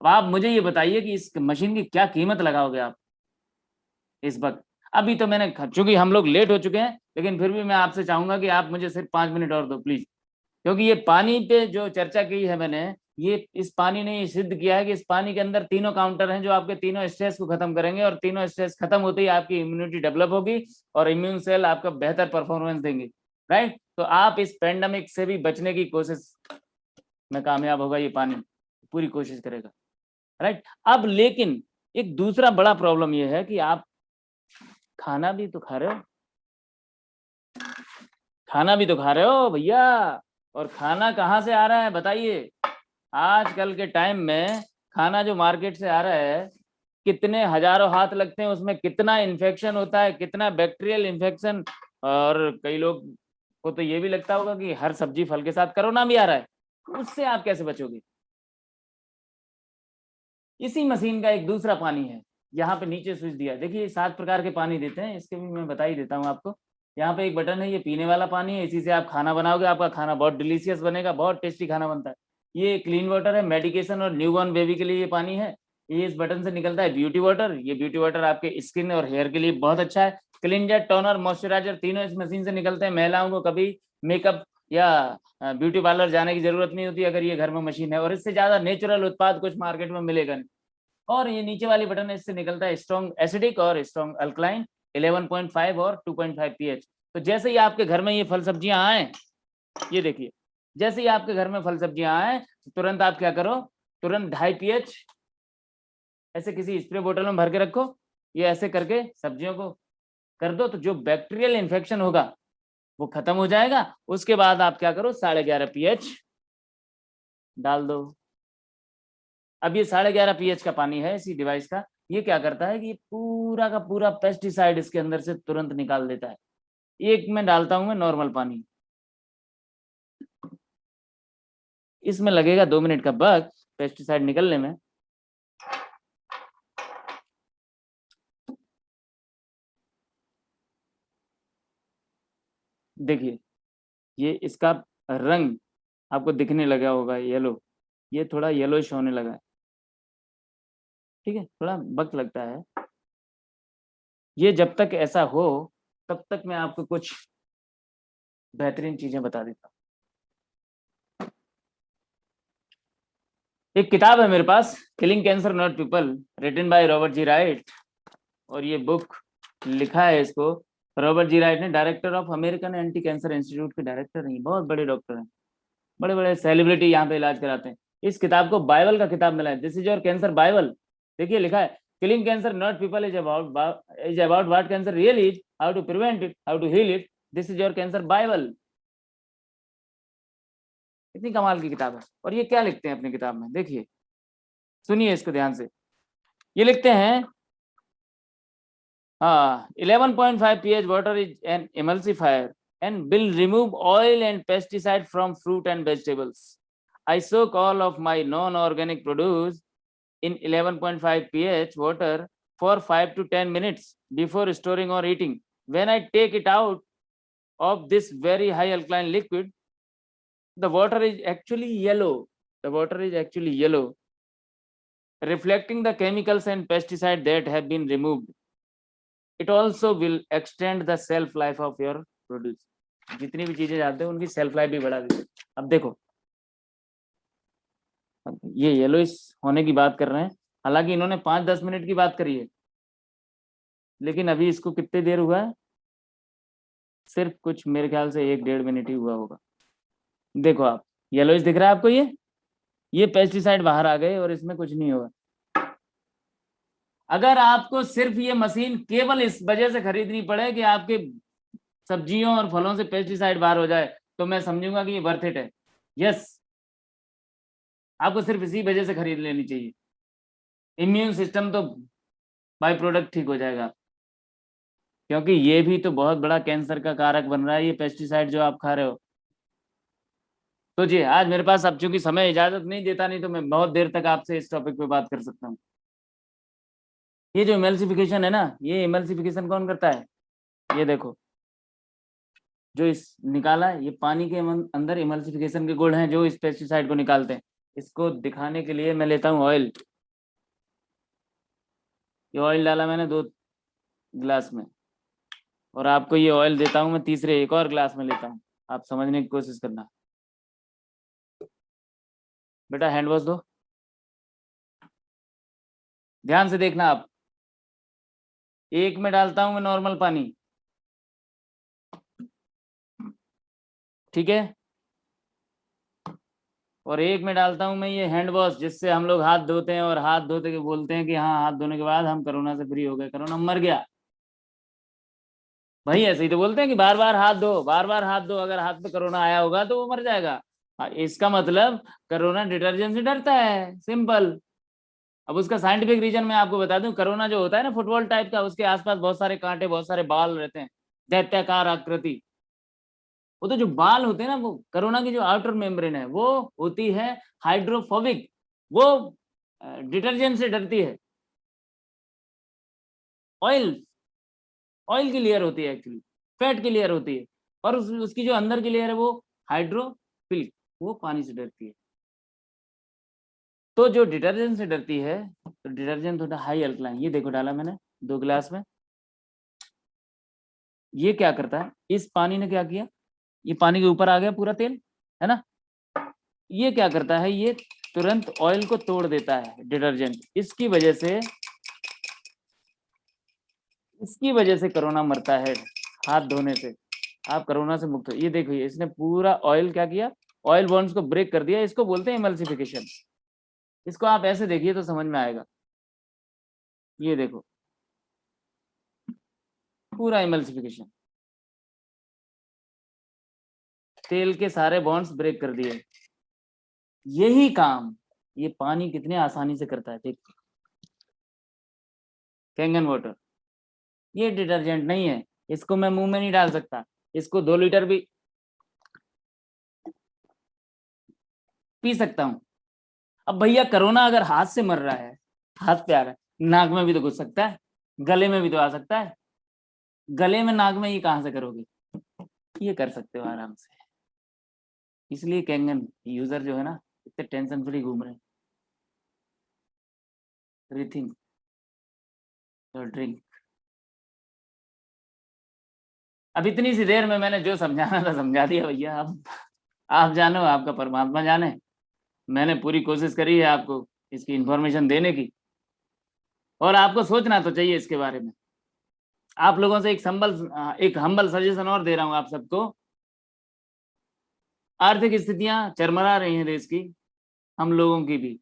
Speaker 1: अब आप मुझे ये बताइए कि इस मशीन की क्या कीमत लगाओगे आप इस वक्त? अभी तो मैंने, चूंकि हम लोग लेट हो चुके हैं, लेकिन फिर भी मैं आपसे चाहूंगा कि आप मुझे सिर्फ 5 मिनट और दो प्लीज, क्योंकि ये पानी पे जो चर्चा की है मैंने, ये इस पानी ने ये सिद्ध किया है कि इस पानी के अंदर तीनों काउंटर हैं जो आपके तीनों स्ट्रेस को खत्म करेंगे। और तीनों स्ट्रेस खत्म होते ही आपकी इम्यूनिटी डेवलप होगी और इम्यून सेल आपका बेहतर परफॉर्मेंस देंगे, राइट? तो आप इस पेंडेमिक से भी बचने की कोशिश में कामयाब होगा, ये पानी पूरी कोशिश करेगा, राइट? अब लेकिन एक दूसरा बड़ा प्रॉब्लम ये है कि आप खाना भी तो खा रहे हो, खाना भी तो खा रहे हो भैया, और खाना कहाँ से आ रहा है बताइए? आजकल के टाइम में खाना जो मार्केट से आ रहा है, कितने हजारों हाथ लगते हैं उसमें, कितना इन्फेक्शन होता है, कितना बैक्टीरियल इन्फेक्शन। और कई लोग को तो ये भी लगता होगा कि हर सब्जी फल के साथ कोरोना भी आ रहा है, उससे आप कैसे बचोगे? इसी मशीन का एक दूसरा पानी है, यहाँ पे नीचे स्विच दिया है, देखिए 7 प्रकार के पानी देते हैं, इसके भी मैं बता ही देता हूँ आपको। यहाँ पे एक बटन है, ये पीने वाला पानी है, इसी से आप खाना बनाओगे, आपका खाना बहुत डिलीशियस बनेगा, बहुत टेस्टी खाना बनता है। ये क्लीन वाटर है, मेडिकेशन और न्यूबॉर्न बेबी के लिए ये पानी है। ये इस बटन से निकलता है ब्यूटी वाटर। ये ब्यूटी वाटर आपके स्किन और हेयर के लिए बहुत अच्छा है। क्लींजर, टोनर, मॉइस्चराइजर तीनों इस मशीन से निकलते हैं। महिलाओं को कभी मेकअप या ब्यूटी पार्लर जाने की जरूरत नहीं होती अगर ये घर में मशीन है, और इससे ज्यादा नेचुरल उत्पाद कुछ मार्केट में मिलेगा नहीं। और ये नीचे वाली बटन है, इससे निकलता है स्ट्रॉन्ग एसिडिक और स्ट्रॉन्ग अल्कलाइन 11.5 और 2.5 pH। तो जैसे ही आपके घर में ये फल सब्जियां आए, ये देखिए, जैसे ही आपके घर में फल सब्जियां आए तो तुरंत आप क्या करो, तुरंत 2.5 pH ऐसे किसी स्प्रे बोतल में भर के रखो। ये ऐसे करके सब्जियों को कर दो तो जो बैक्टीरियल इन्फेक्शन होगा वो खत्म हो जाएगा। उसके बाद आप क्या करो, 11.5 pH डाल दो। अब ये 11.5 pH का पानी है इसी डिवाइस का। ये क्या करता है कि पूरा का पूरा पेस्टिसाइड इसके अंदर से तुरंत निकाल देता है। एक में डालता हूं मैं नॉर्मल पानी, इसमें लगेगा 2 मिनट का वक्त पेस्टिसाइड निकलने में। देखिए ये इसका रंग आपको दिखने लगा होगा येलो, ये थोड़ा येलोइश होने लगा है, ठीक है, थोड़ा वक्त लगता है। ये जब तक ऐसा हो तब तक मैं आपको कुछ बेहतरीन चीजें बता देता हूँ। एक किताब है मेरे पास, killing cancer not people, written by Robert G Wright. और ये बुक लिखा है इसको रॉबर्ट जी राइट ने, director of American anti cancer institute के डायरेक्टर हैं, बहुत बड़े डॉक्टर हैं, बड़े बड़े सेलिब्रिटी यहाँ पे इलाज कराते हैं। इस किताब को बाइबल का किताब मिला है, this is your cancer bible. देखिए लिखा है, killing cancer not people is about what cancer really is, how to prevent it, how to heal it, this is your cancer bible. इतनी कमाल की किताब है। और ये क्या लिखते हैं अपनी किताब में, देखिए सुनिए इसको ध्यान से। ये लिखते हैं 11.5 pH water is an emulsifier and will remove oil and pesticide from fruit and vegetables. I soak all of my non-organic produce in 11.5 pH water for 5 to 10 minutes before storing or eating. When I take it out of this very high alkaline liquid, the water is actually yellow. The water is actually yellow, reflecting the chemicals and pesticide that have been removed. It also will extend the shelf life of your produce. जितनी भी चीजें जाते हैं उनकी self life भी बढ़ा देते हैं। अब देखो ये येलोइश होने की बात कर रहे हैं, हालांकि इन्होंने 5-10 मिनट की बात करी है, लेकिन अभी इसको कितनी देर हुआ है, सिर्फ कुछ मेरे ख्याल से 1-1.5 मिनट ही हुआ होगा। देखो आप, येलोइश दिख रहा है आपको, ये पेस्टिसाइड बाहर आ गए और इसमें कुछ नहीं होगा। अगर आपको सिर्फ ये मशीन केवल इस वजह से खरीदनी पड़े कि आपके सब्जियों और फलों से पेस्टिसाइड बाहर हो जाए, तो मैं समझूंगा कि ये वर्थ इट है। यस, आपको सिर्फ इसी वजह से खरीद लेनी चाहिए। इम्यून सिस्टम तो बाय प्रोडक्ट ठीक हो जाएगा, क्योंकि ये भी तो बहुत बड़ा कैंसर का कारक बन रहा है ये पेस्टिसाइड जो आप खा रहे हो। तो जी आज मेरे पास अब चूंकि समय इजाजत नहीं देता, नहीं तो मैं बहुत देर तक आपसे इस टॉपिक पे बात कर सकता हूँ। ये जो इमल्सिफिकेशन है ना, ये इमल्सिफिकेशन कौन करता है, ये देखो जो इस निकाला है, ये पानी के अंदर इमल्सिफिकेशन के गुण हैं जो इस पेस्टिसाइड को निकालते हैं। इसको दिखाने के लिए मैं लेता हूँ ऑयल। ये ऑयल डाला मैंने 2 गिलास में, और आपको ये ऑयल देता हूँ मैं तीसरे एक और गिलास में लेता हूँ। आप समझने की कोशिश करना। बेटा हैंड वॉश दो, ध्यान से देखना आप। एक में डालता हूं मैं नॉर्मल पानी, ठीक है, और एक में डालता हूं मैं ये हैंड वॉश, जिससे हम लोग हाथ धोते हैं और हाथ धोते के बोलते हैं कि हाँ हाथ धोने के बाद हम कोरोना से फ्री हो गए, कोरोना मर गया। भाई ऐसे ही तो बोलते हैं कि बार बार हाथ धो, बार बार हाथ धो, अगर हाथ पे कोरोना आया होगा तो वो मर जाएगा। इसका मतलब कोरोना डिटर्जेंट से डरता है, सिंपल। अब उसका साइंटिफिक रीजन मैं आपको बता दूं, कोरोना जो होता है ना फुटबॉल टाइप का, उसके आसपास बहुत सारे कांटे, बहुत सारे बाल रहते हैं, दैत्याकार आकृति। वो तो जो बाल होते हैं ना, वो कोरोना की जो आउटर मेम्ब्रेन है वो होती है हाइड्रोफोबिक, वो डिटर्जेंट से डरती है। ऑयल की लेयर होती है, एक्चुअली फैट की लेयर होती है, और उसकी जो अंदर की लेयर है वो हाइड्रोफिलिक, वो पानी से डरती है। तो जो डिटर्जेंट से डरती है तो डिटर्जेंट थोड़ा हाई अल्कलाइन, ये देखो डाला मैंने 2 गिलास में। ये क्या करता है, इस पानी ने क्या किया, ये पानी के ऊपर आ गया पूरा तेल, है ना। ये क्या करता है, ये तुरंत ऑयल को तोड़ देता है डिटर्जेंट। इसकी वजह से कोरोना मरता है हाथ धोने से। आप कोरोना से मुक्त हो। ये देखिए इसने पूरा ऑयल क्या किया, ऑयल बॉन्ड्स को ब्रेक कर दिया। इसको बोलते हैं इमल्सिफिकेशन। इसको आप ऐसे देखिए तो समझ में आएगा। ये देखो पूरा इमल्सिफिकेशन, तेल के सारे बॉन्ड्स ब्रेक कर दिए। यही काम ये पानी कितने आसानी से करता है। देख, कैंगन वाटर, ये डिटर्जेंट नहीं है, इसको मैं मुंह में नहीं डाल सकता। इसको 2 लीटर भी पी सकता हूं। अब भैया कोरोना अगर हाथ से मर रहा है, हाथ पे आ रहा है, नाक में भी तो घुस सकता है, गले में भी तो आ सकता है। गले में नाक में ये कहां से करोगे, ये कर सकते हो आराम से। इसलिए कैंगन यूजर जो है ना इतने टेंशन फ्री घूम रहे हैं। Rethink your drink. अब इतनी सी देर में मैंने जो समझाना था समझा दिया भैया। अब आप जानो, आपका परमात्मा जाने। मैंने पूरी कोशिश करी है आपको इसकी इंफॉर्मेशन देने की, और आपको सोचना तो चाहिए इसके बारे में। आप लोगों से एक हम्बल सजेशन और दे रहा हूं आप सबको। आर्थिक स्थितियां चरमरा रही हैं देश की, हम लोगों की भी।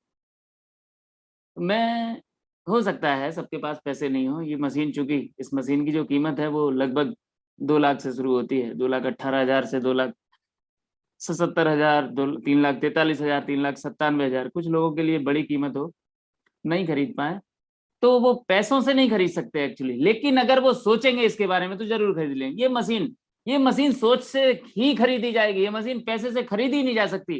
Speaker 1: मैं हो सकता है सबके पास पैसे नहीं हो। ये मशीन, चूंकि इस मशीन की जो कीमत है वो लगभग 2 लाख से शुरू होती है। 2,18,000 से 2,77,000, 3,43,000, 3,97,000। कुछ लोगों के लिए बड़ी कीमत हो, नहीं खरीद पाए, तो वो पैसों से नहीं खरीद सकते एक्चुअली। लेकिन अगर वो सोचेंगे इसके बारे में तो जरूर खरीद लेंगे। ये मशीन सोच से ही खरीदी जाएगी। ये मशीन पैसे से खरीदी नहीं जा सकती,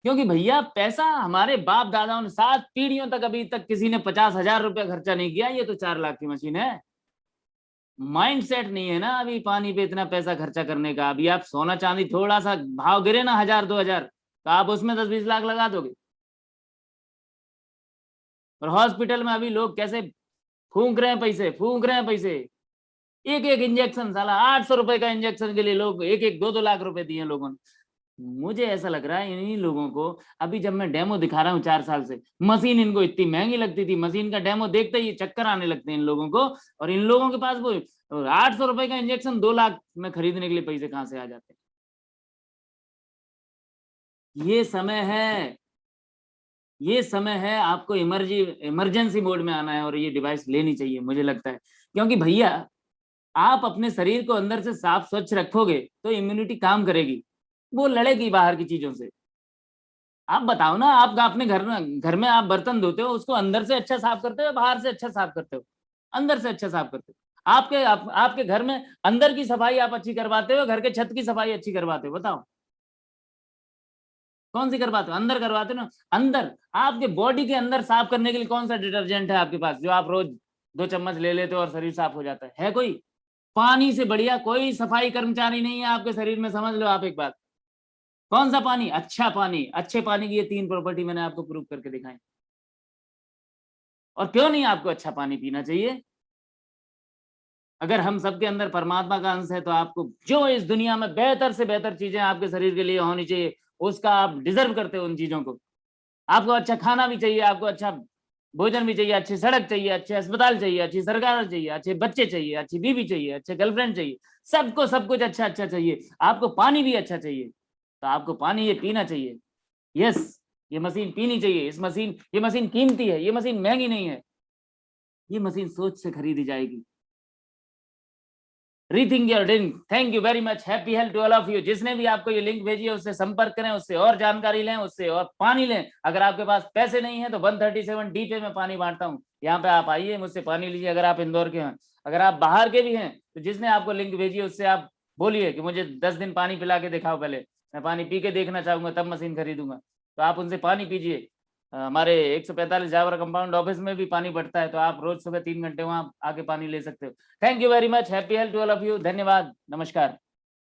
Speaker 1: क्योंकि भैया पैसा हमारे बाप दादाओं ने 7 पीढ़ियों तक, अभी तक किसी ने 50,000 रुपया खर्चा नहीं किया। ये तो 4 लाख की मशीन है। माइंड सेट नहीं है ना अभी पानी पे इतना पैसा खर्चा करने का। अभी आप सोना चांदी थोड़ा सा भाव गिरे ना 1,000-2,000, तो आप उसमें 10-20 लाख लगा दोगे। और हॉस्पिटल में अभी लोग कैसे फूंक रहे हैं पैसे। एक इंजेक्शन, साला 800 रुपए का इंजेक्शन के लिए लोग 1-2 लाख रुपए दिए लोगों ने। मुझे ऐसा लग रहा है इन्हीं लोगों को, अभी जब मैं डेमो दिखा रहा हूँ 4 साल से, मशीन इनको इतनी महंगी लगती थी, मशीन का डेमो देखते ही चक्कर आने लगते हैं इन लोगों को। और इन लोगों के पास वो 800 रुपए का इंजेक्शन 2 लाख में खरीदने के लिए पैसे कहां से आ जाते हैं। ये समय है आपको इमरजेंसी मोड में आना है, और ये डिवाइस लेनी चाहिए मुझे लगता है। क्योंकि भैया आप अपने शरीर को अंदर से साफ स्वच्छ रखोगे तो इम्यूनिटी काम करेगी, वो लड़ेगी बाहर की चीजों से। आप बताओ ना, आप अपने घर में आप बर्तन धोते हो, उसको अंदर से अच्छा साफ करते हो, बाहर से अच्छा साफ करते हो? अंदर से अच्छा साफ करते हो। आपके घर में अंदर की सफाई आप अच्छी करवाते हो, घर के छत की सफाई अच्छी करवाते हो? बताओ कौन सी करवाते हो? अंदर करवाते हो ना। अंदर आपके बॉडी के अंदर साफ करने के लिए कौन सा डिटर्जेंट है आपके पास जो आप रोज 2 चम्मच ले लेते हो और शरीर साफ हो जाता है कोई? पानी से बढ़िया कोई सफाई कर्मचारी नहीं है आपके शरीर में, समझ लो आप एक बात। कौन सा पानी? अच्छा पानी। अच्छे पानी की ये 3 प्रॉपर्टी मैंने आपको प्रूव करके दिखाई। और क्यों नहीं आपको अच्छा पानी पीना चाहिए? अगर हम सबके अंदर परमात्मा का अंश है तो आपको जो इस दुनिया में बेहतर से बेहतर चीजें आपके शरीर के लिए होनी चाहिए, उसका आप डिजर्व करते हो उन चीजों को। आपको अच्छा खाना भी चाहिए, आपको अच्छा भोजन भी चाहिए, अच्छी सड़क चाहिए, अच्छे अस्पताल चाहिए, अच्छी सरकार चाहिए, अच्छे बच्चे चाहिए, अच्छी बीवी चाहिए, अच्छे गर्लफ्रेंड चाहिए, सबको सब कुछ अच्छा अच्छा चाहिए। आपको पानी भी अच्छा चाहिए, तो आपको पानी ये पीना चाहिए। यस, ये मशीन पीनी चाहिए। ये मशीन कीमती है, ये मशीन महंगी नहीं है, ये मशीन सोच से खरीदी जाएगी। Rethink your drink. Thank you very much. Happy health to all of you. जिसने भी आपको ये लिंक भेजी है उससे संपर्क करें, उससे और जानकारी लें, उससे और पानी लें। अगर आपके पास पैसे नहीं है तो 137 डी पे मैं पानी बांटता हूँ, यहाँ पे आप आइए, मुझसे पानी लीजिए। अगर आप इंदौर के हैं, अगर आप बाहर के भी हैं, तो जिसने आपको लिंक भेजी है उससे आप बोलिए कि मुझे 10 दिन पानी पिला के दिखाओ, पहले मैं पानी पी के देखना चाहूंगा, तब मशीन खरीदूंगा। तो आप उनसे पानी पीजिए। हमारे 145 जावरा कंपाउंड ऑफिस में भी पानी बढ़ता है, तो आप रोज सुबह 3 घंटे वहां आके पानी ले सकते हो। Thank you very much. Happy health to all of you. धन्यवाद, नमस्कार।